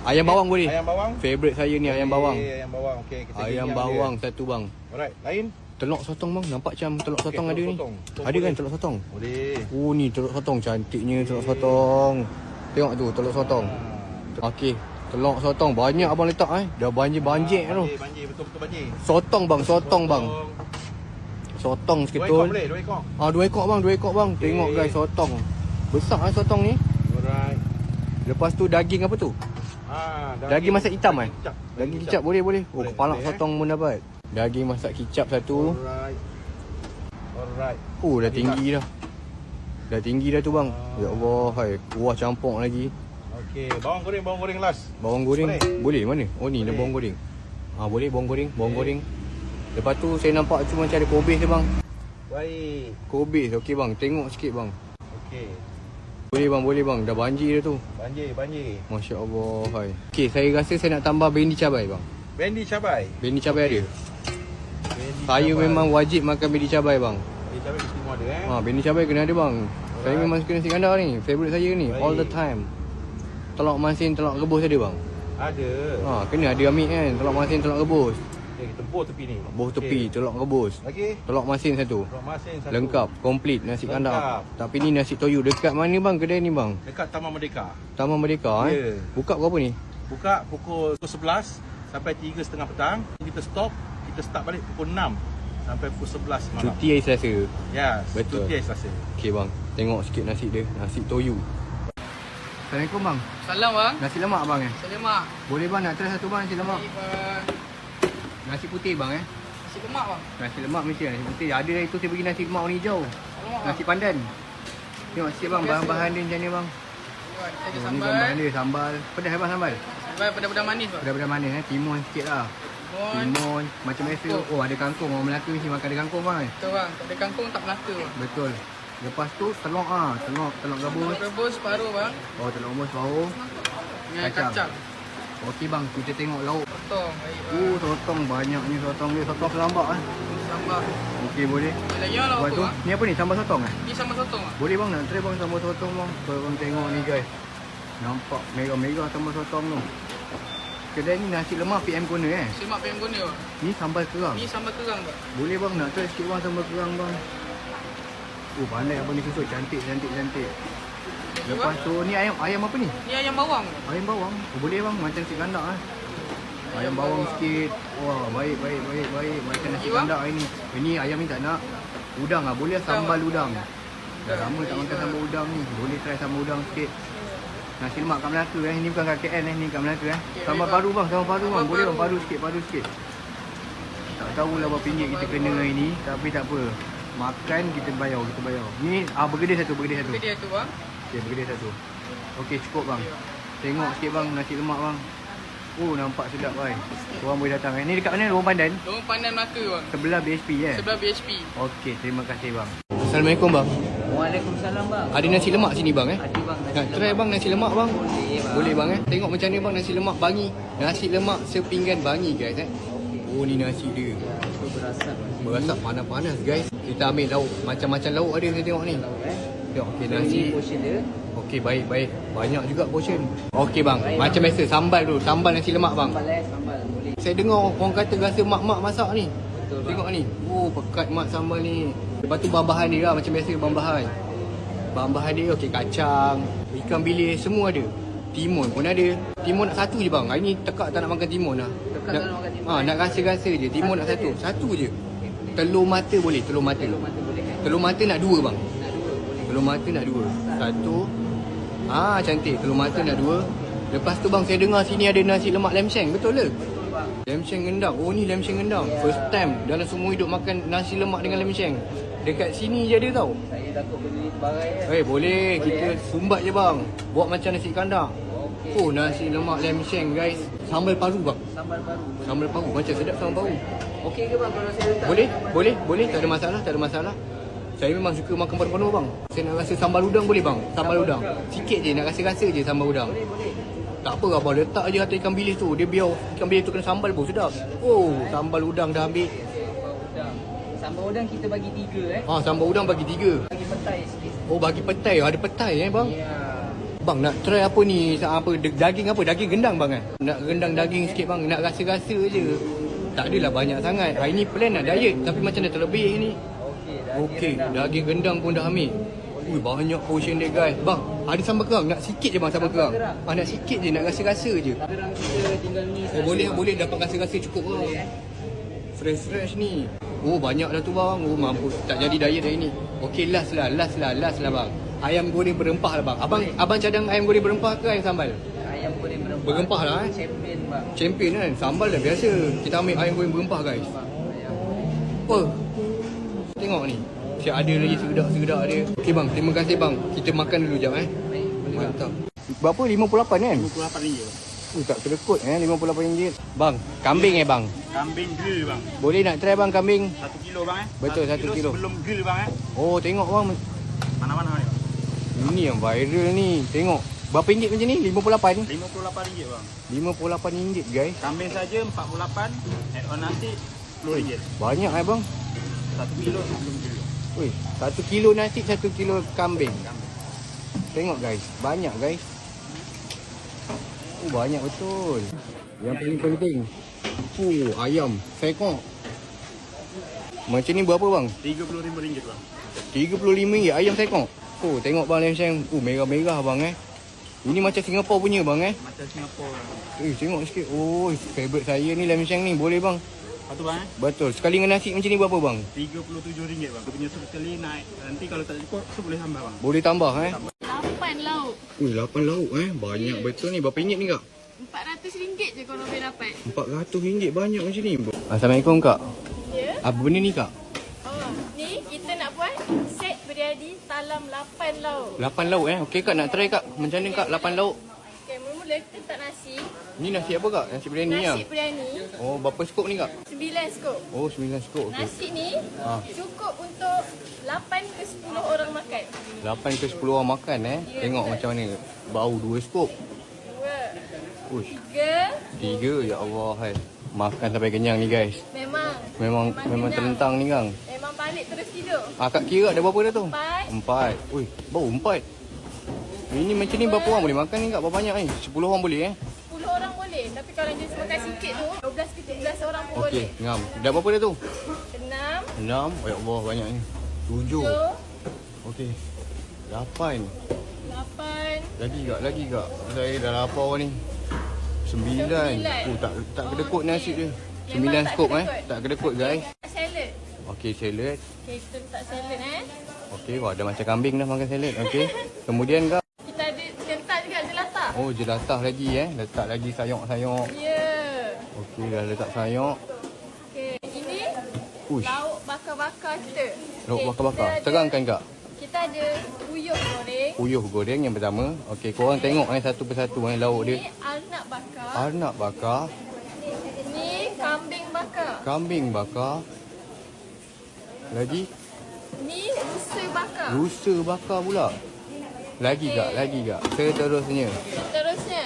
Ayam bawang boleh. Ayam bawang. Favorite saya ni ayam bawang. Ayam bawang. Okey, kita Ayam gini bawang dia. satu bang. Alright, lain? Telur sotong bang. Nampak macam telur sotong telur ada ni. sotong. Ada kan Boleh. telur sotong? Boleh. Oh ni telur sotong cantiknya telur sotong. Tengok tu telur sotong. Okey, telur sotong banyak abang letak Dah banjir-banjir tu. Banjir, betul-betul banjir. Sotong bang, sotong bang. Sotong 2 ekor seketul. boleh, 2 ekor. 2 ekor bang, 2 ekor bang. Tengok guys sotong. Besar sotong ni. Alright. Lepas tu daging apa tu? Daging masak hitam Kicap. Daging kicap boleh. Oh Boleh, kepala boleh, sotong pun dapat. Daging masak kicap satu. Alright. Oh dah tinggi dah. Dah tinggi dah tu bang. Ya Allah, hai. Kuah campur lagi. Okey, bawang goreng last. Bawang goreng Boleh? boleh mana? Oh ni ada Boleh. bawang goreng. Boleh bawang goreng. Lepas tu saya nampak cuma macam ada kobis dia bang. Baik. Kobis okey bang. Tengok sikit bang. Okey. Boleh bang. Dah banjir dah tu. Banjir. Masya-Allah, hai. Okey, saya rasa saya nak tambah bendi cabai bang. Bendi cabai. Bendi cabai ada. Bendi Saya cabai. memang wajib makan bendi cabai bang. Bendi cabai mesti semua ada Bendi cabai kena ada bang. Saya memang suka nasi kandar ni. Favorite saya ni. Baik. All the time. Telur masin, telur rebus ada bang. Ada. Kena ada ambil kan. Telur masin, telur rebus. Okey, kita bor tepi ni. Buah tepi, telur rebus. Lagi. Telur masin satu. Telur masin satu. Lengkap, komplit nasi Lengkap. kandar. Tapi ni nasi toyu. Dekat mana bang kedai ni bang? Dekat Taman Merdeka. Taman Merdeka Ya. Buka pukul apa ni? Buka pukul 11 sampai 3.30 petang. Kita stop, kita start balik pukul 6 sampai pukul 11 malam. Cuti hari Selasa. Ya, Betul. cuti hari Selasa. Okey bang, tengok sikit nasi dia. Nasi toyu. Assalamualaikum bang. Salam bang. Nasi lemak bang Selamat. Boleh bang nak try satu bang nasi lemak. Bang. Nasi putih bang Nasi lemak bang. Nasi lemak mesti nasi putih. Ada itu saya bagi nasi lemak warna hijau. Nasi pandan. Tengok sikit bang bahan-bahan dia macam ni bang. Ada Ni sambal. bahan dia sambal. Pedas bang sambal. Sambal pedas-pedas manis bang. Pedas-pedas manis Timun sikit lah. Timun macam biasa. Oh ada kangkung. Orang Melaka mesti makan ada kangkung bang Betul bang. Tak ada kangkung tak Melaka bang. Betul. Lepas tu telur telur gabus. Rebus separuh bang. Oh telur gabus baru. Dengan Kacang. kacang. Okey bang, kita tengok lauk. Potong. Baik bang. Sotong banyak ni sotong dia. Sotong selambak Sambal. Okey boleh. Ada lagi lah Lepas apa tu, bang. ni apa ni? Sambal sotong Ni sambal sotong bang. Boleh bang nak try bang sambal sotong bang. Kalau bang tengok ni guys. Nampak merah-merah sambal sotong tu. Kedai ni nasi lemak PM Corner Semak PM Corner. Ni sambal kerang. Ni sambal kerang bang. Boleh bang, nak try sikit bang sambal kerang bang. Oh, pandai abang ni susut. Cantik. Lepas tu ni ayam apa ni? Ni ayam bawang. Ayam bawang. Oh, boleh bang, macam nasi kandak Ayam bawang sikit. Wah, baik. Macam nasi kandak hari ni. Ini ayam ni tak nak. Udang boleh sambal udang. Dah lama tak makan sambal udang ni. Boleh try sambal udang sikit. Nasi lemak kat Melaka Ni bukan kat KL ni kat Melaka Sambal paru bang, Boleh bang, paru sikit. Tak tahulah berapa ringgit kita kena hari ni, tapi tak apa. Makan kita bayar. Ni bergedil satu. Bergedil tu bang. Okey, bergedil satu. Okey, cukup bang. Tengok sikit bang nasi lemak bang. Oh, nampak sedap bang. Korang boleh datang Ni dekat mana? Lorong Pandan? Lorong Pandan Melaka bang. Sebelah BHP Sebelah BHP. Okey, terima kasih bang. Assalamualaikum bang. Waalaikumsalam bang. Ada nasi lemak sini bang Ada bang. Nak try bang nasi lemak bang? Boleh bang Tengok macam ni bang nasi lemak bangi. Nasi lemak sepinggan bangi guys Oh, ni nasi dia. Berasap panas-panas guys. Kita ambil lauk. Macam-macam lauk ada saya tengok ni. Tengok okey nasi. Okey, baik. Banyak juga portion. Okey bang, macam biasa sambal dulu. Sambal nasi lemak bang. Sambal boleh. Saya dengar orang kata rasa mak-mak masak ni. Tengok ni. Oh, pekat mak sambal ni. Lepas tu bahan-bahan dia lah. Macam biasa bahan-bahan. Bahan-bahan dia okey, kacang, ikan bilis, semua ada. Timun pun ada. Timun nak satu je bang. Hari ni tekak tak nak makan timun lah. Nak rasa-rasa je. Timun nak satu. Satu je. Telur mata boleh. Telur mata nak dua bang. Telur mata nak dua. Satu. Cantik. Telur mata nak dua. Lepas tu bang, saya dengar sini ada nasi lemak lem sheng. Betul ke? Lem sheng gendang. Oh, ni lem sheng gendang. First time dalam semua hidup makan nasi lemak dengan lem sheng. Dekat sini je ada tau. Saya takut beli barang Boleh. Kita sumbat je bang. Buat macam nasi kandang. Oh, nasi lemak lem sheng guys. Sambal paru bang. Sambal paru. Macam sedap sambal paru. Okey ke bang kalau saya letak? Boleh. Tak ada masalah. Saya memang suka makan paru-paru bang. Saya nak rasa sambal udang boleh bang? Sambal udang. Sikit je, nak rasa-rasa je sambal udang. Boleh. Tak apa abang, letak je atas ikan bilis tu. Dia biar ikan bilis tu kena sambal pun sedap. Oh, sambal udang dah ambil. Sambal udang kita bagi 3 Sambal udang bagi 3. Bagi petai sikit. Oh, bagi petai. Ada petai bang? Ya. Bang, nak try apa ni? Daging apa? Daging gendang bang Nak gendang daging sikit bang. Nak rasa-rasa je. Tak adalah banyak sangat. Hari ni plan nak diet. Tapi macam dah terlebih ni. Okey, daging gendang pun dah ambil. Ui, banyak portion dia guys. Bang, ada sambal kerang? Nak sikit je bang sambal kerang. Nak sikit je, nak rasa-rasa je. Kerang kita tinggal ni. Boleh dapat rasa-rasa cukup bang. Fresh ni. Oh, banyak dah tu bang. Oh, mampu. Tak jadi diet hari ni. Okey, last lah bang. Ayam goreng berempah lah bang. Abang cadang ayam goreng berempah ke ayam sambal? Ayam goreng berempah. Berempah lah Champion bang. Champion kan. Sambal dah biasa. Kita ambil ayam goreng berempah guys. Apa? Tengok ni. Siap ada lagi segedak-segedak dia. Okey bang, terima kasih bang. Kita makan dulu jap Mantap. Berapa? RM58 kan? RM58 bang. Tak terkut RM58. Bang, kambing bang? Kambing grill bang. Boleh nak try bang kambing? 1 kilo bang Betul, 1 kilo. Sebelum grill bang Oh, tengok bang. Mana-mana ni. Ini yang viral ni. Tengok. Berapa ringgit macam ni? RM58? RM58 bang. RM58 guys. Kambing saja RM48. Add on nasi RM10. Banyak bang? 1 kilo sebelum grill. Ui, 1 kilo nasi, 1 kilo kambing. Tengok guys, banyak guys. Oh, banyak betul. Yang paling penting, ayam sekok. Macam ni berapa bang? RM35 bang. RM35 ayam sekok. Oh, tengok bang lem sheng. Merah-merah bang Ini macam Singapura punya bang Macam Singapura. Tengok sikit. Oh, favorite saya ni lem sheng ni. Boleh bang? Betul bang Betul. Sekali dengan nasi macam ni berapa bang? RM37 bang. Dia punya sekali naik. Nanti kalau tak cukup tu boleh tambah bang. Boleh tambah 8 lauk. 8 lauk Banyak betul ni. Berapa ringgit ni kak? RM400 je kalau boleh dapat. RM400 banyak macam ni. Assalamualaikum kak. Ya? Apa benda ni kak? Ni kita nak buat set biryani talam 8 lauk. 8 lauk Okey kak, nak try kak. Macam mana kak 8 lauk? Okey, mula-mula kita letak nasi. Ni nasi apa kak? Nasi biryani Nasi biryani Oh, berapa skop ni kak? 9 skop. Oh, 9 skop. Okey. Nasi ni cukup untuk 8 ke 10 orang makan. 8 ke 10 orang makan Tengok macam mana. Bau 2 skop. 2, Uish. 3. 3 ya Allah Makan sampai kenyang ni guys. Memang kenyang. terentang ni kang. Memang balik terus tidur. Kak kira ada berapa dah tu? 4. 4. Ui, bau 4. Ini macam ni berapa orang boleh makan ni kak? Berapa banyak ni? 10 orang boleh 10 orang boleh. Tapi kalau jenis makan sikit tu 12 ke 13 orang pun Okey, boleh. ngam. Dah berapa dah tu? 6, 6. Ya Allah, banyak ni. 7. 7, Okey. 8. 8, Lagi tak? Saya dah lapar ni. 9. Tak kedekut nasi dia. 9 skop Tak kedekut guys. salad. Okey, salad. Okey, kita letak salad Okey, wah dah macam kambing dah makan salad. Okey. Kemudian kak. Kita ada kental juga jelatah. Oh, jelatah lagi letak lagi sayur-sayur. Ya. Okey, dah letak sayur. Okey, ini Uish. lauk bakar-bakar kita. Lauk Okey, bakar-bakar. kita ada- Terangkan kak. Kita ada uyuh goreng. Uyuh goreng yang pertama. Okey, korang tengok satu persatu lauk dia. Ini arnab bakar. Arnab bakar, Ni kambing bakar. kambing bakar. Lagi Ni rusa bakar. rusa bakar pula. Lagi kak, seterusnya. Terusnya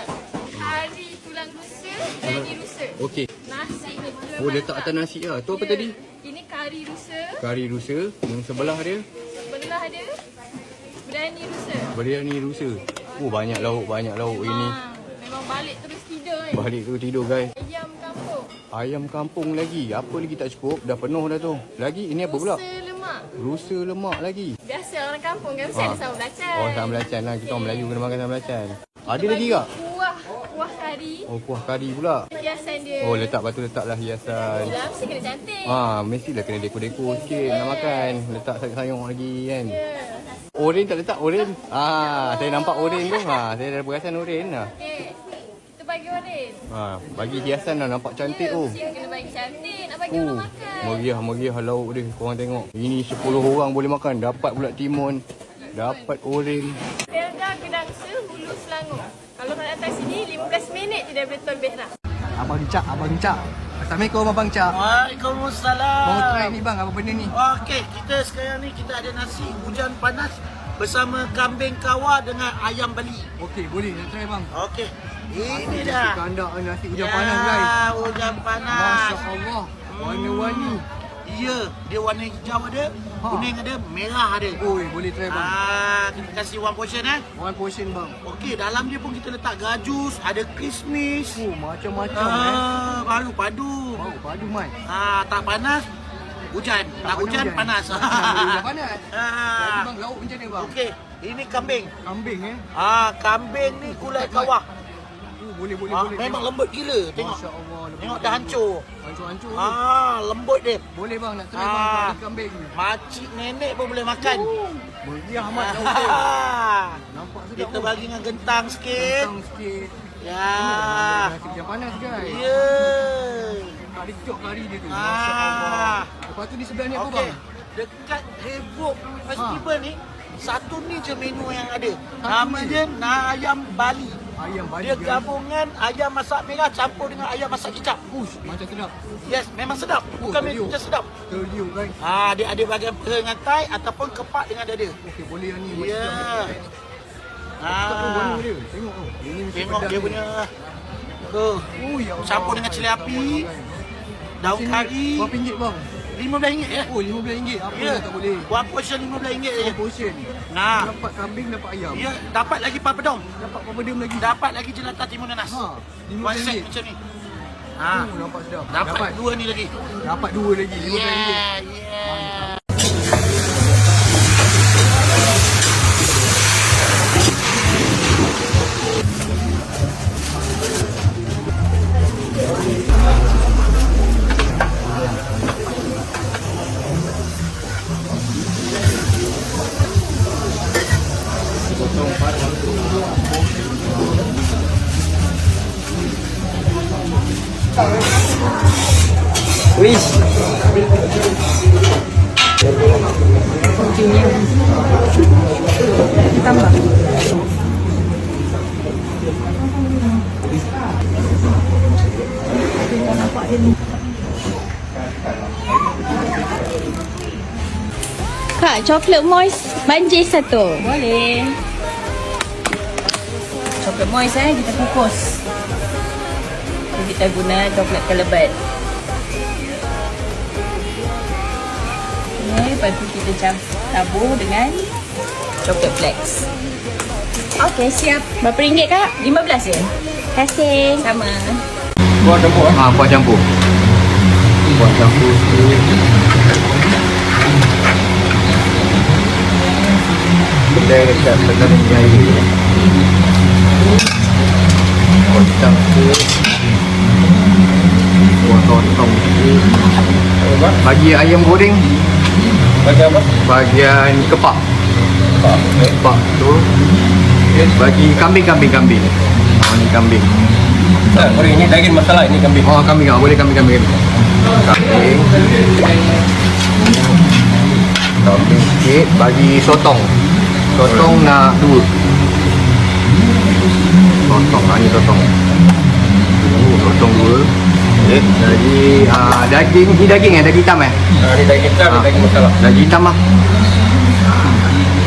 kari tulang rusa, biryani rusa. Okey. Nasi ni tulang Oh, letak atas nasi lah. Tu apa tadi? Ini kari rusa. Kari rusa. Yang sebelah dia Sebelah dia biryani rusa. biryani rusa. Oh, banyak lauk ini. Memang balik terus tidur ni. Balik tu tidur guys. Ayam kampung. Ayam kampung lagi. Apa lagi tak cukup? Dah penuh dah tu. Lagi ini apa pula? Rusa lemak. Rusa lemak lagi. Biasa orang kampung kan mesti ada sambal belacan. Oh, sambal belacan lah. Kita orang Melayu kena makan sambal belacan. Ada Kita lagi bagi kak? Kuah kari. Oh, kuah kari pula. Hiasan dia. Oh, letaklah hiasan. Yelah, mesti kena cantik. Mestilah kena dekor-dekor sikit nak makan. Letak sayur-sayur lagi kan. Ya. Oren tak letak oren? Saya nampak oren tu. Saya dah perasan oren lah. Okey. Kita bagi oren. Bagi hiasan lah nampak cantik tu. Mesti kena bagi cantik. Nak bagi orang makan. Meriah lauk dia. Korang tengok. Ini 10 orang boleh makan. Dapat pula timun. Dapat oren. Pelda Kedang Hulu Selangor. Kalau nak datang sini 15 minit je dah boleh tol Behra. Abang Cak. Assalamualaikum Abang Cak. Waalaikumsalam. Mau try ni bang, apa benda ni? Okey, kita sekarang ni kita ada nasi hujan panas bersama kambing kawar dengan ayam Bali. Okey, boleh nak try bang. Okey. Ini dah. Kandak nasi hujan Ya, panas guys. hujan panas. Masya-Allah. Warna-warni. Ya, dia warna hijau ada, kuning ada, merah ada. Oi, boleh try bang. Kita kasih one portion One portion bang. Okey, dalam dia pun kita letak gajus, ada kismis. Macam-macam Baru padu. Bau padu mai. Tak panas, hujan. Tak hujan, panas. Hujan panas. Jadi bang, lauk macam mana bang? Okey, ini kambing. Kambing Kambing ni kulai kawah. Boleh. Memang lembut gila. Tengok. Masya-Allah. Tengok dah hancur. Hancur-hancur. Lembut dia. Boleh bang nak try bang kari kambing ni. Makcik nenek pun boleh makan. Meriah amat lauk dia. Nampak sedap. Kita bagi dengan gentang sikit. Kentang sikit. Ya. Nasi hujan panas guys. Ya. Kari kecok kari dia tu. Masya-Allah. Lepas tu di sebelah ni apa Okey. bang? Dekat Havoc Festival ni, satu ni je menu yang ada. Satu Nama je? dia ayam Bali. Ayam Bali. Dia gabungan ayam masak merah campur dengan ayam masak kicap. Macam sedap. Yes, memang sedap. Bukan terliuk. macam sedap. Terliuk kan. Dia ada bahagian peha dengan thigh ataupun kepak dengan dada. Okey, boleh yang ni. Ya. Tengok tu warna dia. Tengok tu. Ini mesti Tengok pedas dia ni. punya. Tuh. Ya Allah. Campur dengan cili api, daun Sini, kari. berapa ringgit bang? RM15 ya. Oh, RM15. Apa Ya. dah tak boleh? One portion RM15 je. One portion. Nah. Dapat kambing, dapat ayam. Ya, dapat lagi papadom. Dapat papadum lagi. Dapat lagi jelatah timun nanas. RM15. One set macam ni. Nampak sedap. Dapat dua ni lagi. Dapat dua lagi. RM15. Yeah. Kak, coklat moist banjir satu. Boleh. Coklat moist kita kukus. So, kita guna coklat kelebat. Okay, lepas tu kita tabur dengan coklat flakes. Okey, siap. Berapa ringgit kak? 15 je. Terima kasih. Sama. Kuah campur Kuah campur. Kuah campur sikit. Kedai dekat Petaling Jaya. Kuah campur. Kuah sotong sikit. Bagi ayam goreng. Bagi apa? Bagian kepak. Kepak tu. Bagi kambing. Ni kambing. Goreng ini daging masalah, ini kambing. Kambing tak boleh kambing. Kambing sikit. Bagi sotong. Sotong nak 2. Sotong ni sotong. Sotong 2. Jadi daging ni daging hitam Ni daging hitam, daging masalah. Daging hitam lah.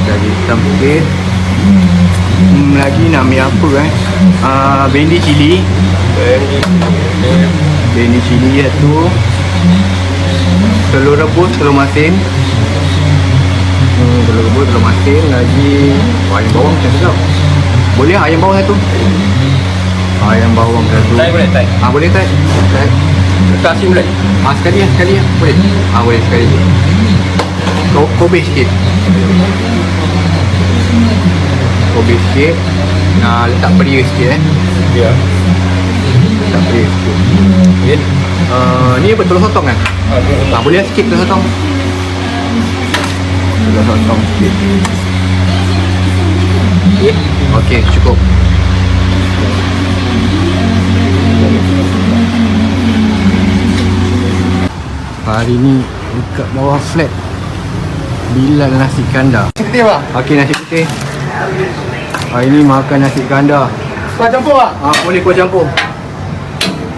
Daging hitam sikit. Lagi nak ambil apa bendi cili. Bendi cili tu. Telur rebus, telur masin. Telur rebus, telur masin. Lagi ayam bawang macam tu. Boleh ayam bawang satu. Ayam bawang satu. Tay boleh tay? Boleh tay. Kasih boleh? Sekali lah. Boleh? Boleh sekali. Kobe sikit. Kobe sikit. Letak peria sikit Ya. Letak peria sikit. Ni apa? Telur sotong kan? Boleh sikit telur sotong. Telur sotong sikit. Okey, cukup. Hari ni dekat bawah flat Bilal nasi kandar. Nasi putih bang? Okey, nasi putih. Hari ni makan nasi kandar. Kuah campur bang? Boleh kuah campur.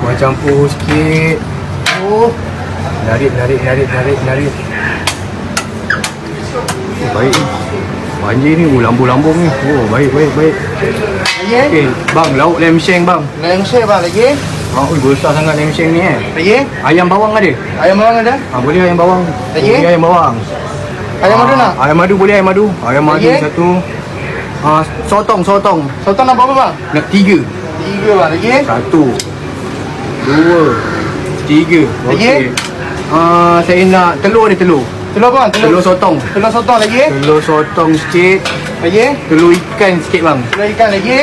Kuah campur sikit. Narik. Baik ni. Banjir ni, lambung-lambung ni. Baik. Okey, bang, lauk lam sheng bang. Lam sheng bang lagi? Besar sangat lam sheng ni Lagi? Ayam bawang ada? Ayam bawang ada? Boleh ayam bawang. Lagi? Boleh ayam bawang. Ayam madu nak? Ayam madu boleh, ayam madu. Ayam madu Lagi? satu. Sotong. Sotong nak berapa bang? Nak 3. 3 bang lagi? 1 2 3. Lagi? Saya nak telur ada telur. Telur bang? Telur sotong. Telur sotong lagi? Telur sotong sikit. Lagi? Telur ikan sikit bang. Telur ikan lagi?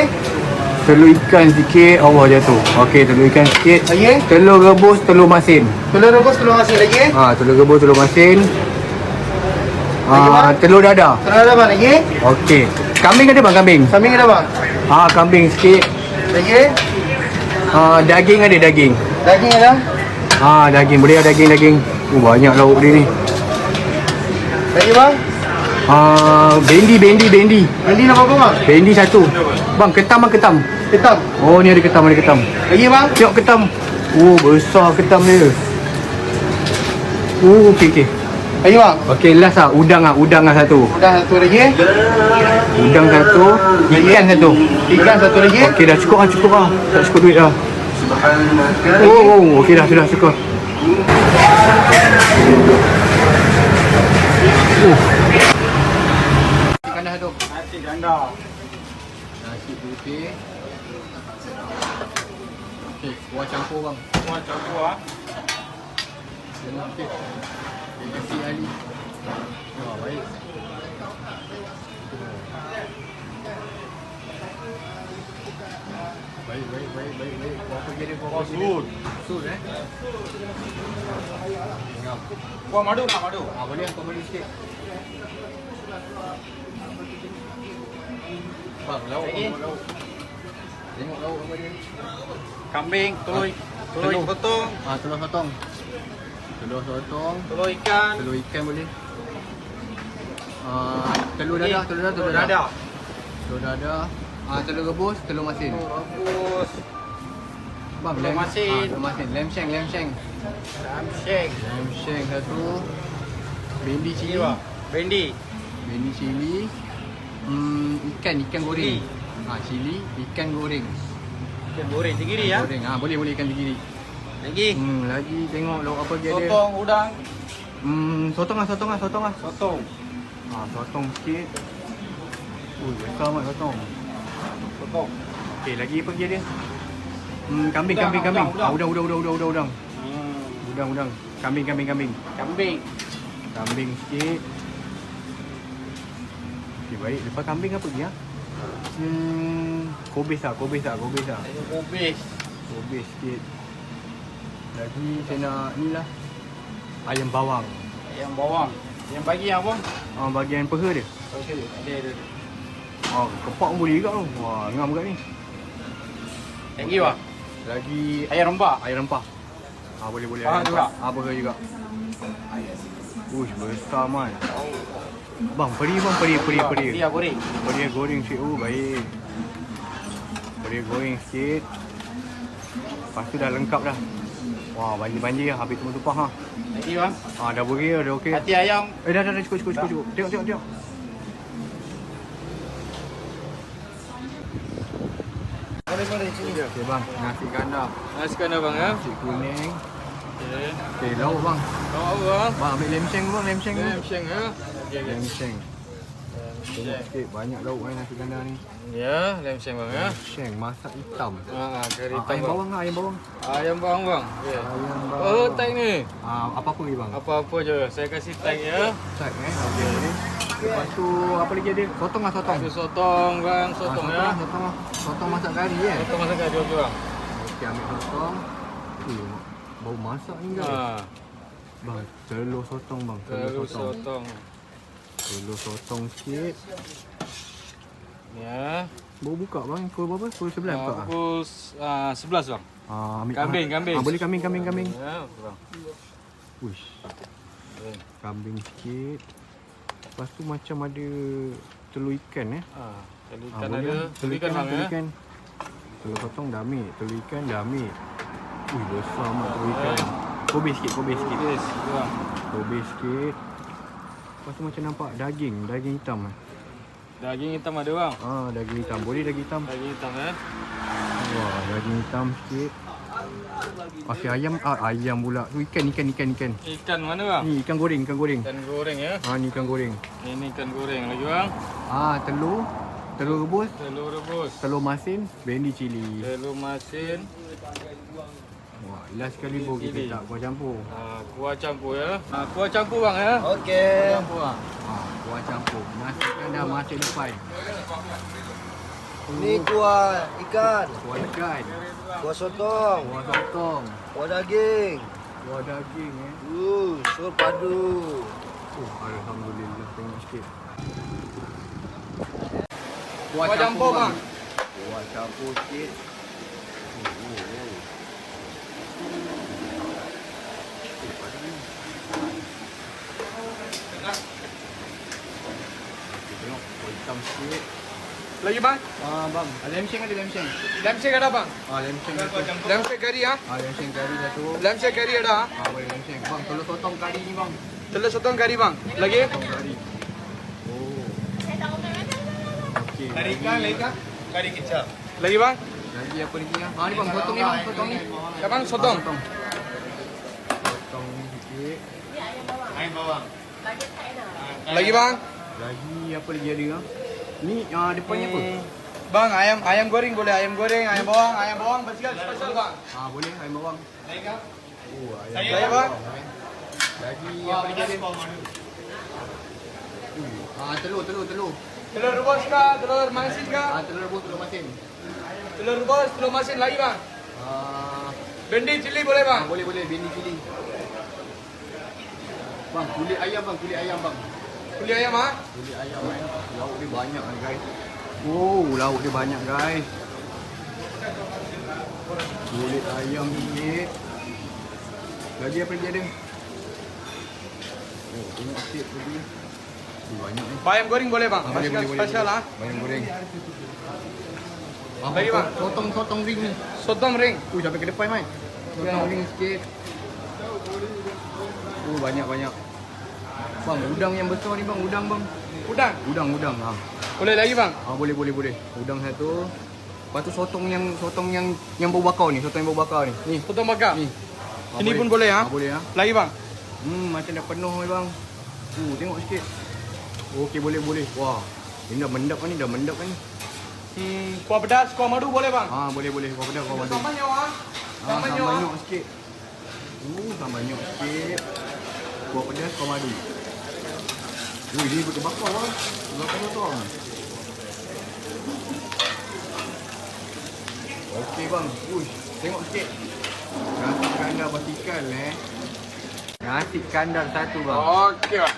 Telur ikan sikit. Allah jatuh. Okey, telur ikan sikit. Lagi? Telur rebus, telur masin. Telur rebus, telur masin lagi? Telur rebus, telur masin. Lagi, bang? Telur dadah. Telur ada bang lagi? Okey. Kambing ada bang, kambing? Kambing ada bang? Kambing sikit. Lagi? Daging ada, daging. Daging ada? Daging. Boleh ada daging. Banyak lauk dia ni. Lagi bang? Bendi. Bendi nak berapa bang? Bendi 1. Bang, ketam. Ketam? Ni ada ketam. Lagi bang? Tengok ketam. Besar ketam dia. Okey. Lagi bang? Okey, last lah. Udang lah 1. Udang satu lagi? Udang 1. Ikan 1. Ikan satu lagi? Okey, dah cukup lah. Tak cukup duit dah. Okey dah, sudah cukup. Nasi kandar. Nasi putih. Okey, kuah campur bang. Kuah campur Okey. Nasi Ali. Baik. Baik. Kuah apa dia? Kuah sud. Sud Kuah madu nak madu? Boleh kuah madu sikit. Bang, lauk. Tengok lauk apa dia. Kambing, telur potong, Telur sotong. telur ikan, Telur ikan boleh. Telur dadah. Telur dadah. Telur rebus, telur masin. rebus, Bang, telur masin. Telur masin. Lam sheng. lam sheng, Lam sheng 1. Bendi cili. bendi, Bendi cili. Ikan goreng. Cili, ikan goreng. ikan goreng tenggiri ya. Goreng. Boleh ikan tenggiri. Lagi, Lagi tengok lauk apa dia ada. sotong, udang, Sotong lah. sotong, Sotong sikit. Besar amat sotong. sotong. Okey, lagi apa dia? Kambing. Udang. Udang. Kambing. Kambing sikit. Okay, baik. Lepas kambing apa lagi? Kobis lah. Kobis. Kobis sikit. Lagi saya nak ni lah. Ayam bawang. Yang bagi yang apa? Bahagian peha dia. Ada. Kepak pun boleh juga tu. Wah, ngam kat ni. Lagi apa? Lagi Ayam rempah. air rempah. Boleh. Peha juga? Peha juga. Uish, besar man. Bang, peri bang, peri. Dia goreng. Peri goreng sikit. Baik. Peri goreng sikit. Lepas tu dah lengkap dah. Wah, banjir lah. Habis tumpah ha. Lagi bang. Dah boleh, dah okey. Hati ayam. Dah cukup. Tengok. Okey bang, nasi kandar. Nasi kandar bang ya. Nasi kuning. Okey, lauk bang. Lauk bang. Bang ambil lem sheng bang, lem sheng. Ya. Lem sheng. Sikit banyak lauk nasi kandar ni. Ya, lem sheng bang ya. Sheng masak hitam. Kari Ayam bawang lah, ayam bawang. Ayam bawang bang. Ya. Ayam bawang. Oh, tag ni. Apa-apa ni bang? Apa-apa je. Saya kasih tag ya. Tag okey. Lepas tu apa lagi ada? Sotong. Ada sotong bang, sotong ya. Sotong masak kari Sotong masak kari okey bang. Okey, ambil sotong. Bau masak ni guys. Bang, telur sotong bang. Telur sotong. Telur sotong sikit. Ya. Baru buka bang. Pukul berapa? Pukul 11 buka. Pukul 11 bang. Ambil Kambing. boleh kambing. Ya, bang. Uish. Kambing sikit. Lepas tu macam ada telur ikan Telur ikan boleh ada. lah. Telur ikan ya. Telur sotong dah ambil. Telur ikan dah ambil. Besar amat telur ikan. Kobis sikit. Yes, bang. Kobis sikit. Lepas tu macam nampak daging hitam Daging hitam ada bang. Daging hitam. Boleh daging hitam. Daging hitam ya. Wah, daging hitam sikit. Okey, ayam pula. Tu ikan. Ikan mana bang? Ni ikan goreng. Ikan goreng ya. Ni ikan goreng. Ini ikan goreng lagi bang. Telur rebus. Telur masin, bendi cili. Telur masin. Wah, last sekali baru kita tak kuah campur. Kuah campur ya. Kuah campur bang ya. Okey. Campur bang. Kuah campur. Nasi kandar masin depan. Ni kuah ikan, Kuah ikan. kuah sotong, kuah daging. Sur padu. Alhamdulillah, tengok sikit. Kuah campur bang. Kuah campur sikit. Tengok kuah hitam sikit. Lagi bang? Bang, lem sheng ada lem sheng. Lem sheng ada bang? Lem sheng satu. Lem sheng kari ya? Lem sheng kari satu. Lem sheng kari ada? Boleh lem sheng. Bang, telur sotong kari ni bang. Telur sotong kari bang. Lagi? Sotong kari. Okey. Kari ikan. Kari kicap. Lagi bang? Lagi apa lagi ya? Ni bang, sotong ni bang, sotong ni. Ya bang, sotong. Sotong ni sikit. Ayam bawang. Lagi bang? Lagi apa lagi ada? Ni depannya apa? Bang, ayam goreng boleh. Ayam bawang spesial bang. Boleh ayam bawang. Lagi kan? Ayam Lagi bang? Lagi apa lagi ada? Telur. Telur rebus kah? Telur masin kah? Telur rebus, telur masin. Telur rebus, telur masin lagi bang. Bendi cili boleh bang? Boleh, bendi cili. Bang, kulit ayam bang. Kulit ayam ah? Kulit ayam lauk dia banyak guys. Lauk dia banyak guys. Kulit ayam sikit. Lagi apa lagi ada? Tengok sikit lagi. Banyak ni. Bayam goreng boleh bang? Boleh. Spesial ah? Bayam goreng. Lagi bang? Sotong ring ni. Sotong ring. Sampai ke depan mai. Sotong ring sikit. Banyak. Bang, udang yang besar ni bang, udang bang. Udang. Boleh lagi bang? Boleh. Udang satu. Lepas tu sotong yang bau bakar ni, Ni. Sotong bakar. Ni. Ini pun boleh ah? Boleh ah. Lagi bang? Macam dah penuh ni bang. Tengok sikit. Okey, boleh. Wah, ini dah mendap ni. Kuah pedas, kuah madu boleh bang? Boleh kuah pedas, kuah madu. Sambal nyok ah. Sambal nyok sikit. Sambal nyok sikit. Kuah pedas, kuah madu. Ini betul-betul bang. Betul-betul. Okey bang. Tengok sikit. Nasi kandar batikal Nasi kandar satu bang. Okey bang.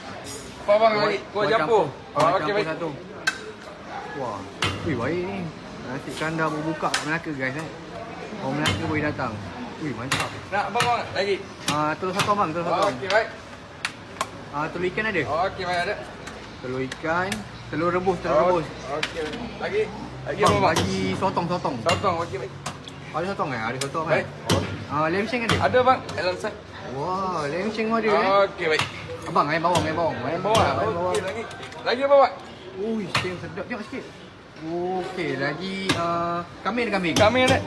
Apa bang lagi? Kuah campur. Okey baik. Satu. Wah. Baik ni. Nasi kandar berbuka kat Melaka guys Orang Melaka boleh datang. Mantap. Nak apa bang lagi? Telur sotong bang, telur sotong. Okey baik. Telur ikan ada? Okey baik ada. Telur ikan, telur rebus, telur rebus. Okey. Lagi Bang, apa bang? bagi sotong. Sotong okey baik. Ada sotong Ada sotong Baik. Lem sheng ada? Ada bang, dalam set. Wah, lem sheng ada Okey baik. Abang, ayam bawang. Ayam bawang. Okey lagi. Lagi apa bang? Sheng sedap. Tengok sikit. Okey, lagi kambing ada kambing. Kami ada.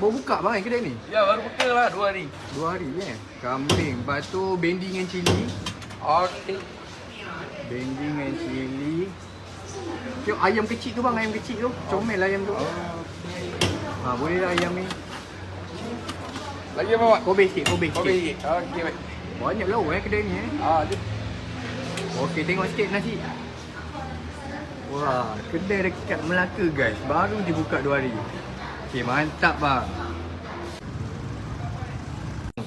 Baru buka bang kedai ni? Ya baru buka lah 2 hari. 2 hari Kambing. Lepas tu bendi dengan cili. Okey. Bendi dengan cili. Tengok ayam kecil tu bang, ayam kecil tu. Comel ayam tu. Boleh lah ayam ni. Lagi apa bang? Kobe sikit. Okey baik. Banyak lauk kedai ni Ada. Okey, tengok sikit nasi. Wah, kedai dekat Melaka guys. Baru je buka 2 hari. Okey, mantap bang.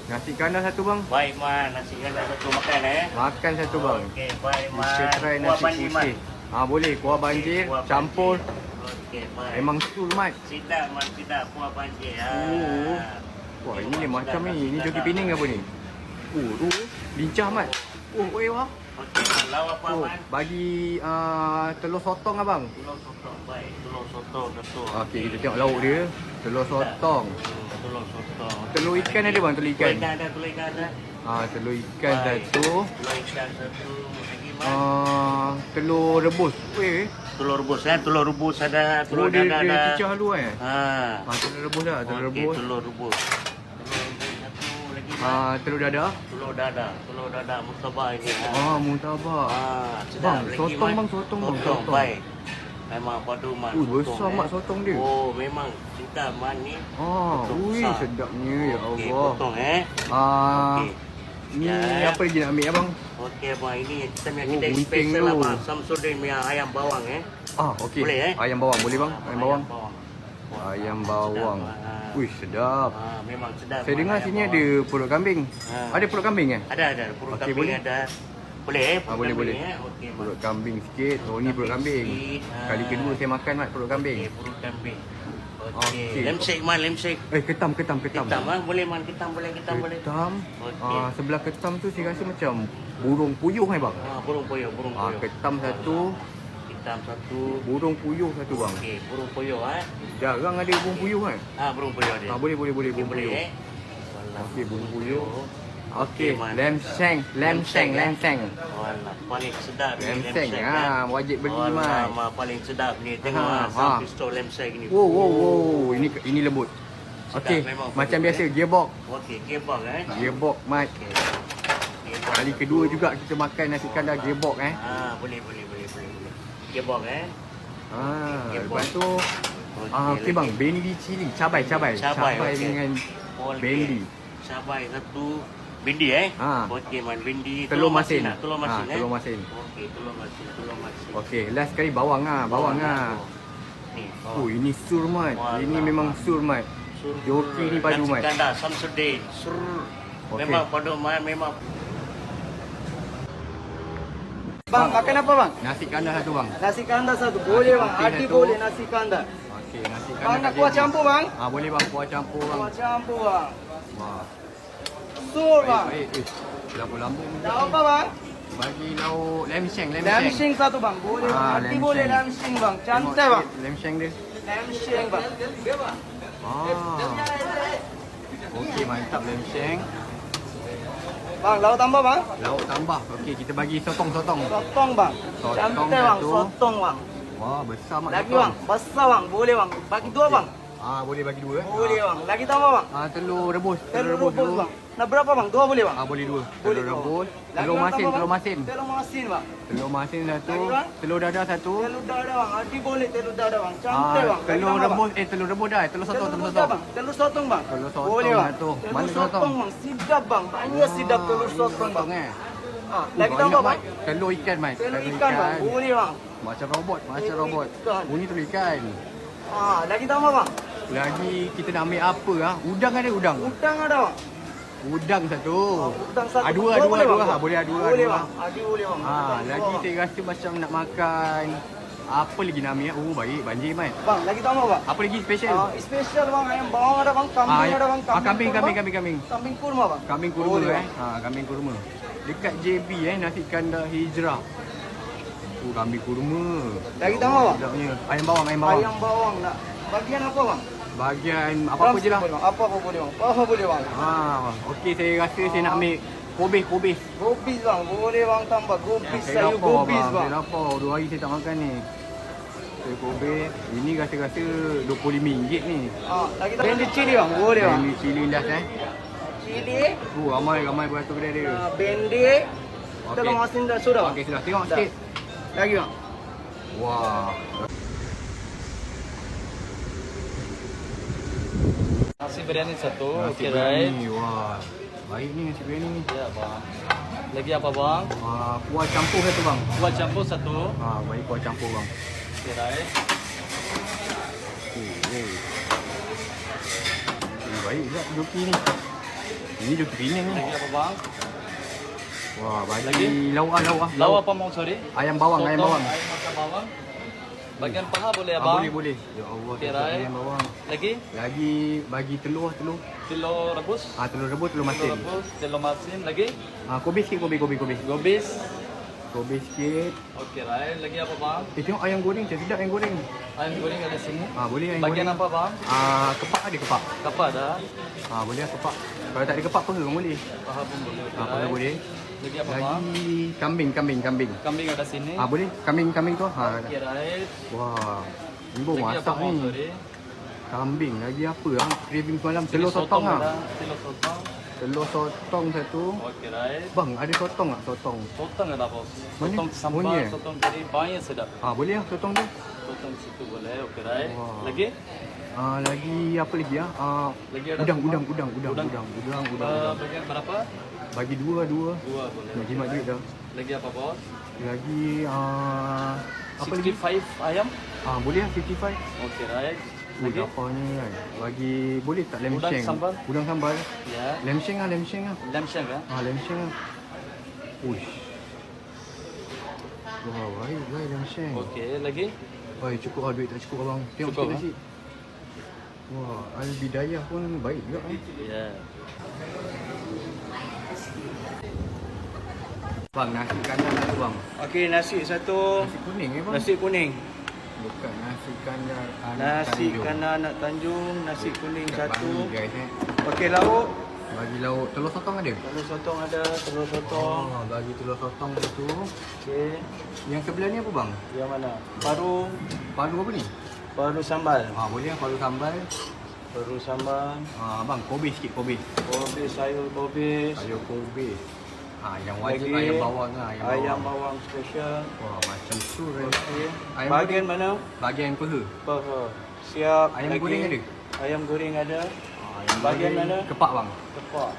Nasi kandar satu bang. Baik man, nasi kandar satu makan Makan satu bang. Okey, baik man. Kita try nasi putih. Boleh. Kuah banjir, campur. Okey, baik. Memang sul mat. Sedap man, sedap kuah banjir. Wah, ini ni macam ni. Ini joki pining apa ni? Lincah mat. Wah. Okey, man, lauk apa man? Bagi telur sotong abang. Telur sotong, baik. Telur sotong satu. Okey, kita tengok lauk dia. Telur sotong. Telur sotong. Telur ikan ada bang, telur ikan. Telur ikan ada. Telur ikan satu. Telur ikan satu. Lagi man. Telur rebus. Telur rebus telur rebus ada, telur dia dadah ada. pecah dulu telur rebus dah, telur Okey, rebus. telur rebus. Satu lagi. Telur dadah. Telur dadah murtabak ini. Murtabak. Sedap Bang, lagi, sotong man. bang, sotong bang. Sotong baik. Memang padu man. Besar mat sotong dia. Memang sedap man ni. Besar. Sedapnya ya Okey, Allah. potong Okey. Ni apa lagi nak ambil abang? Okey abang, ini kita punya kedai gunting special tu. abang. Samsudin punya ayam bawang Okey. Boleh, Ayam bawang boleh bang? Ayam bawang. Ayam bawang. Sedap. Memang sedap. Saya dengar sini ada perut kambing. Ada perut kambing Ada perut Okey, kambing boleh? ada. Boleh perut boleh. kambing, Okey. Perut kambing sikit. Ni perut kambing. Kali kedua saya makan mat perut kambing. Okey, perut kambing. Okey. Okey. Lem shake man, lem shake. Ketam. Ketam boleh man, ketam boleh. Ketam. Okey. Sebelah ketam tu saya rasa macam burung puyuh bang. Burung puyuh. Ketam satu. Ketam satu. Burung puyuh satu bang. Okey, burung puyuh Jarang ada burung puyuh burung puyuh dia. Boleh burung puyuh. Okey, burung puyuh. Okey, lem sheng. Walah, paling sedap ni Lem sheng. Wajib beli man. Paling sedap ni. Tengok Sam pistol lem sheng ni. Wow. Ini lembut. Okey, memang macam lembut, biasa gearbox. Okey, gearbox Gearbox mat. Kali kedua juga kita makan nasi kandar gearbox boleh. Gearbox lepas tu okey bang, bendi cili, cabai Cabai, okey. dengan Okey. bendi. Cabai satu. Bindi Okey man, bindi. Telur masin. Telur masin Telur masin. Okey, telur masin. Okey, last sekali bawang Ni. ini sur mat. Ini memang sur mat. Joki ni padu mat. Nasi kandar Samsudin. Okey. Memang padu man, memang. Bang, makan apa bang? Nasi kandar satu bang. Nasi kandar satu. Boleh bang. Putih Hati satu. boleh nasi kandar. Okey, nasi kandar. Bang nak kat kuah sini. campur bang? Boleh bang, kuah campur bang. Kuah campur bang. Wah. Sur bang. Baik. Lambung-lambung. Lauk apa bang? Bagi lauk lem sheng. Lam sheng satu bang. Boleh bang. Hati lam boleh sheng. lam sheng bang. Cantik Tengok bang. sikit lem sheng dia. Lam sheng bang. Okey, mantap lem sheng. Bang, lauk tambah bang. Lauk tambah. Okey, kita bagi sotong. Sotong bang. Sotong Cantik bang. satu. Sotong bang. Wah, besar mak Lagi sotong. bang. Besar bang. Boleh bang. Bagi dua bang. Boleh bagi dua Boleh bang. Lagi tambah bang. Telur rebus. Telur rebus bang. Nak berapa bang? 2 boleh bang? Boleh 2. Boleh Telur rebus, Lagi telur bang, masin, tambah, telur bang? masin. Telur masin bang. Telur masin 1, Lagi, bang? telur dadah 1. Telur dadah bang. Adi boleh telur dadah bang. Cantik bang. Lagi Telur tambah, rebus, bang. telur rebus dah. Telur sotong, telur rebus sotong. dah, bang. Telur sotong bang. Telur sotong Boleh bang. satu. Telur Mana telur sotong bang. Sidap bang. Banyak sidap telur sotong bang. Lagi Banyak, tambah Mat. bang. Telur ikan, Mat. Telur ikan bang. Boleh bang. Macam robot, macam Telur robot. ikan. Bunyi telur ikan. Lagi tambah bang. Lagi kita nak ambil apa Udang ada udang. Udang ada bang. Udang 1. Udang satu. Dua. Boleh bang. Boleh Boleh bang. Adi boleh bang. Lagi saya rasa macam nak makan. Apa lagi nak ambil? Oh, baik. Banjir, Mat. Bang, lagi tambah bang. Apa lagi special? Special bang. Ayam bawang ada bang. Kambing ada bang. Kambing. Kambing kurma bang. Kambing kurma Boleh, kambing kurma. Dekat JB nasi kandar hijrah. Kambing kurma. Lagi tambah bang. Sedapnya. Ayam bawang. Ayam bawang nak. Bagian apa bang? Bagian apa-apa je lah. Apa-apa boleh bang. Apa boleh bang. Okey, saya rasa saya nak ambil Gobis. Gobis bang. Boleh bang tambah. Gobis Saya sayur lapar, gobis bang. Saya lapar. 2 hari saya tak makan ni. Saya gobis. Ini rasa-rasa RM25 ni. Lagi tambah. Bendi cili bang. Boleh bang. Bendi cili last Cili. Ramai beratur kedai dia. Bendi. Telur masin dah sudah. Okey, sudah. Tengok sikit. Lagi bang. Wah. Nasi biryani 1. Nasi biryani. Wah. Baik ni nasi biryani ni. Ya bang. Lagi apa bang? Kuah campur 1 bang. Kuah campur 1. Baik kuah campur bang. Okay, right. Baik juga joki ni. Ini joki Penang ni. Lagi apa bang? Wah, bagi Lagi? lauk. Lauk apa mau sorry? Ayam bawang. Ayam macam bawang. Bagian paha boleh abang? Boleh. Ya Allah, Okay, right. ayam bawang. Lagi Bagi telur. telur rebus. Telur rebus, telur masin. Telur rebus, telur masin. Lagi Kobis sikit, kobis. gobis. Kobis sikit. Okey, right. Lagi apa bang? Tengok ayam goreng, sedap ayam goreng. Ayam goreng ada sini. Boleh ayam Bagian goreng. apa bang? Kepak ada kepak. Apa ada? Boleh kepak. Kalau tak ada kepak pun boleh. Paha pun boleh. Okay, Paha right. boleh. Lagi apa bang? Lagi kambing. Kambing ada sini. Boleh. Kambing tu. Okey, right. Wah. Ibu Lagi masak apa bang ni. sorry? Kambing. Lagi apa craving semalam. Telur sotong ada. Telur sotong. Telur sotong 1. Okey, right. Bang, ada sotong tak? Sotong. Sotong ada bos. Mana? Sotong sambal, Punya? sotong kari banyak sedap. Boleh lah sotong tu. Sotong situ boleh. Okey, right. Wah. Lagi? Lagi apa lagi Lagi ada udang. Bagian berapa? Bagi dua. Dua boleh. Nak jimat duit dah. Lagi apa bos? Lagi apa lagi? 65 ayam. Boleh lah 55. Okey, right. Lagi? Apa ni kan? Bagi boleh tak lem Udang sheng? sambal? Udang sambal. Ya. Lem sheng lah. Lam syang kan? Lem sheng lah. Uish. Wah, baik lem sheng. Okey, lagi? Baik, cukup lah duit tak cukup abang. Tengok Cukup, sikit nasi. Wah, Al-Bidayah pun baik juga Ya. Bang, nasi kandar satu bang. Okey, nasi satu. Nasi kuning bang? Nasi kuning. Bukan nasi kandar anak Nasi Tanjung. kandar anak Tanjung. Nasi kuning Dekat satu. Bali, guys Okey, lauk. Bagi lauk telur sotong ada? Telur sotong ada. Telur sotong. Bagi telur sotong satu. Okey. Yang sebelah ni apa bang? Yang mana? Paru. Paru apa ni? Paru sambal. Boleh lah paru sambal. Paru sambal. Bang, kobis sikit kobis. Kobis, sayur kobis. Sayur kobis. Yang wajib Lagi, ayam bawang lah. Ayam bawang special. Wah, macam tu kan. Okey. Ayam Bahagian mana? Bahagian peha. Paha. Siap. Ayam Lagi. goreng ada? Ayam goreng ada. Ayam Bahagian goreng, mana? Kepak bang. Tepak.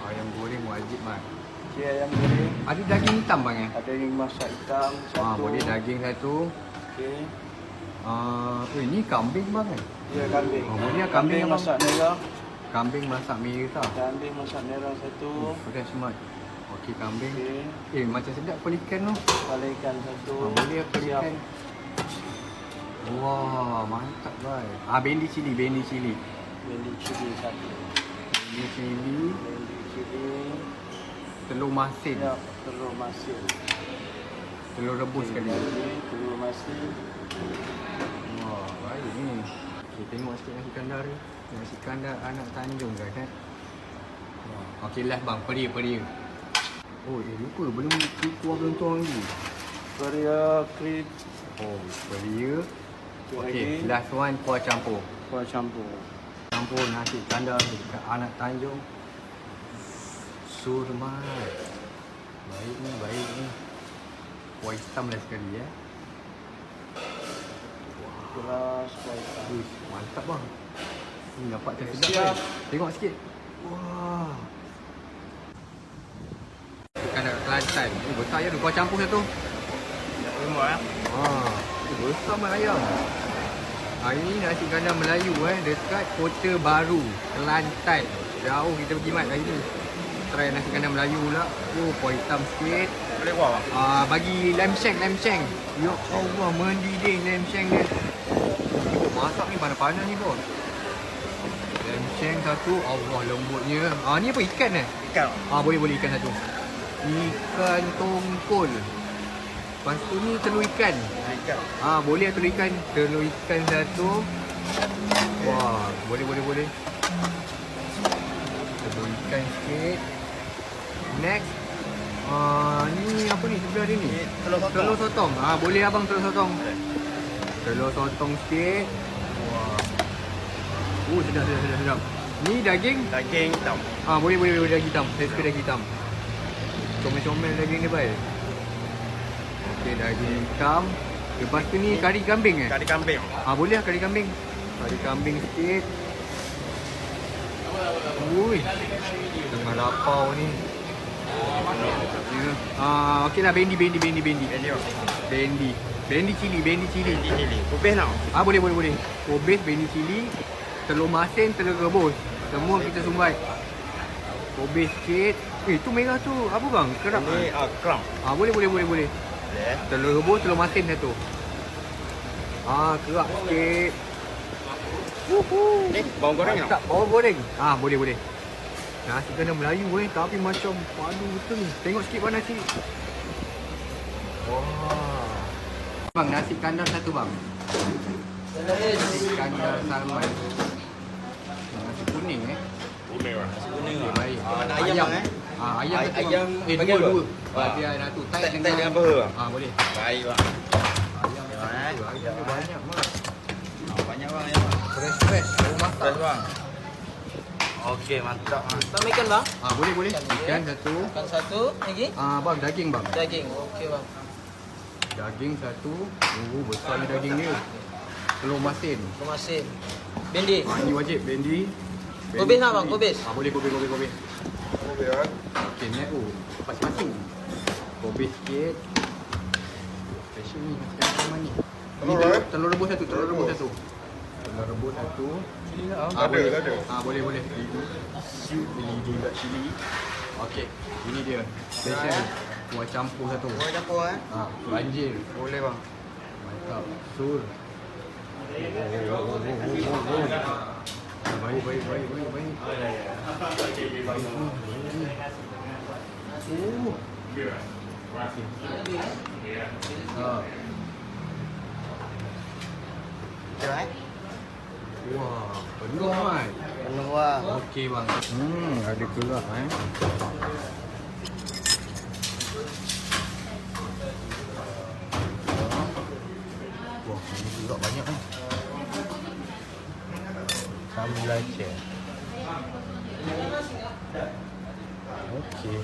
Ayam goreng wajib bang. Okey, ayam goreng. Ada daging hitam bang Ada yang masak hitam satu. boleh daging satu. Okey. Ini kambing bang kan? Ya, kambing. boleh lah kambing abang. masak merah. Kambing masak merah. Kambing masak merah satu. Pedas smart. Okey kambing. Okey. Macam sedap kuali ikan tu. Kepala ikan satu. Boleh lah kuali Siap. ikan. Wah, mantap bang. Bendi cili. Bendi cili satu. Bendi cili. Bendi cili. Telur masin. Siap. Telur masin. Telur rebus sekali. Telur masin. Wah, baik ni. Okay, tengok sikit nasi kandar ni. Nasi kandar anak Tanjung guys kan. Okey last bang, peria. Lupa belum kuah belum tuang lagi. Peria krip. Peria. Okey, Lagi. last one kuah campur. Kuah campur. Campur nasi kandar dekat anak Tanjung. Surmat. Baik ni, baik ni. Kuah hitam lah sekali ya. Keras kuah hitam. Uish, mantap bang. Ni nampak macam sedap kan? Tengok sikit. Wah. Bukan dekat Kelantan. Ni besar je tu. Kau campur satu. Besar mat ayam. Ini nasi kandar Melayu dekat Kota Baru, Kelantan. Jauh kita pergi mat hari ni. Try nasi kandar Melayu pula. Kuah hitam sikit. Boleh kuah bang? Bagi lamb shank. Ya Allah, mendidih lamb shank dia. Masak ni panas-panas ni bos. Lamb shank satu. Allah, lembutnya. Ni apa, ikan Ikan. boleh ikan satu. Ikan tongkol. Lepas tu ni telur ikan. Ikan. Boleh telur ikan. Telur ikan satu. Wah, boleh. Telur ikan sikit. Next. Ni apa ni sebelah dia ni? Telur sotong. Boleh abang telur sotong. Telur sotong sikit. Wah. Sedap. Ni daging. Daging hitam. Boleh daging hitam. Saya suka daging hitam. Comel-comel daging dia baik. Okey, daging hitam. Lepas tu ni kari kambing Kari kambing. Boleh lah kari kambing. Kari kambing sikit. Ui. Tengah lapau ni. Okey lah, bendi. Bendi cili. Kubis tau. Boleh. Kobis, bendi cili, telur masin, telur rebus. Semua kita sumbat. Kobis sikit. Tu merah tu apa bang? Kerap Ni kram. Boleh. Telur rebus, telur masin satu. Kerak sikit. Ni bawang goreng tau. Tak, bawang goreng. Boleh. Nasi kandar Melayu tapi macam padu betul ni. Tengok sikit bang nasi. Wah. Bang, nasi kandar satu bang. Nasi kandar salman. Nasi kuning Boleh bang. Okay, baik. Mana ayam bang Ayam bagi dua. dua. Biar satu Tak dengan apa bang? boleh. Baik bang. Ayam dia banyak bang. Banyak bang ayam bang. Fresh. Baru masak. Bang. Okey, mantap bang. Bang ikan bang? Boleh. Ikan satu. Ikan satu lagi? Bang, daging bang. Daging. Okey bang. Daging satu. Besar ni daging dia. Telur masin. Kemasin. Bendi. Ini wajib bendi. Kobis lah bang, kobis. Boleh kobis. Okey bang. Okey, ni masing-masing. Kobis sikit. Special ni macam sama ni. Telur rebus satu. Telur rebus satu. Boleh. Beli juga cili. Okey, ini dia. Special. Kuah campur satu. Kuah campur Banjir. Boleh bang. Mantap. Sur. Baik. Wah, penuh kan? Penuh lah. Okey bang. Ada kerak Wah, ini kerak banyak kan? Sambal aceh. Okey.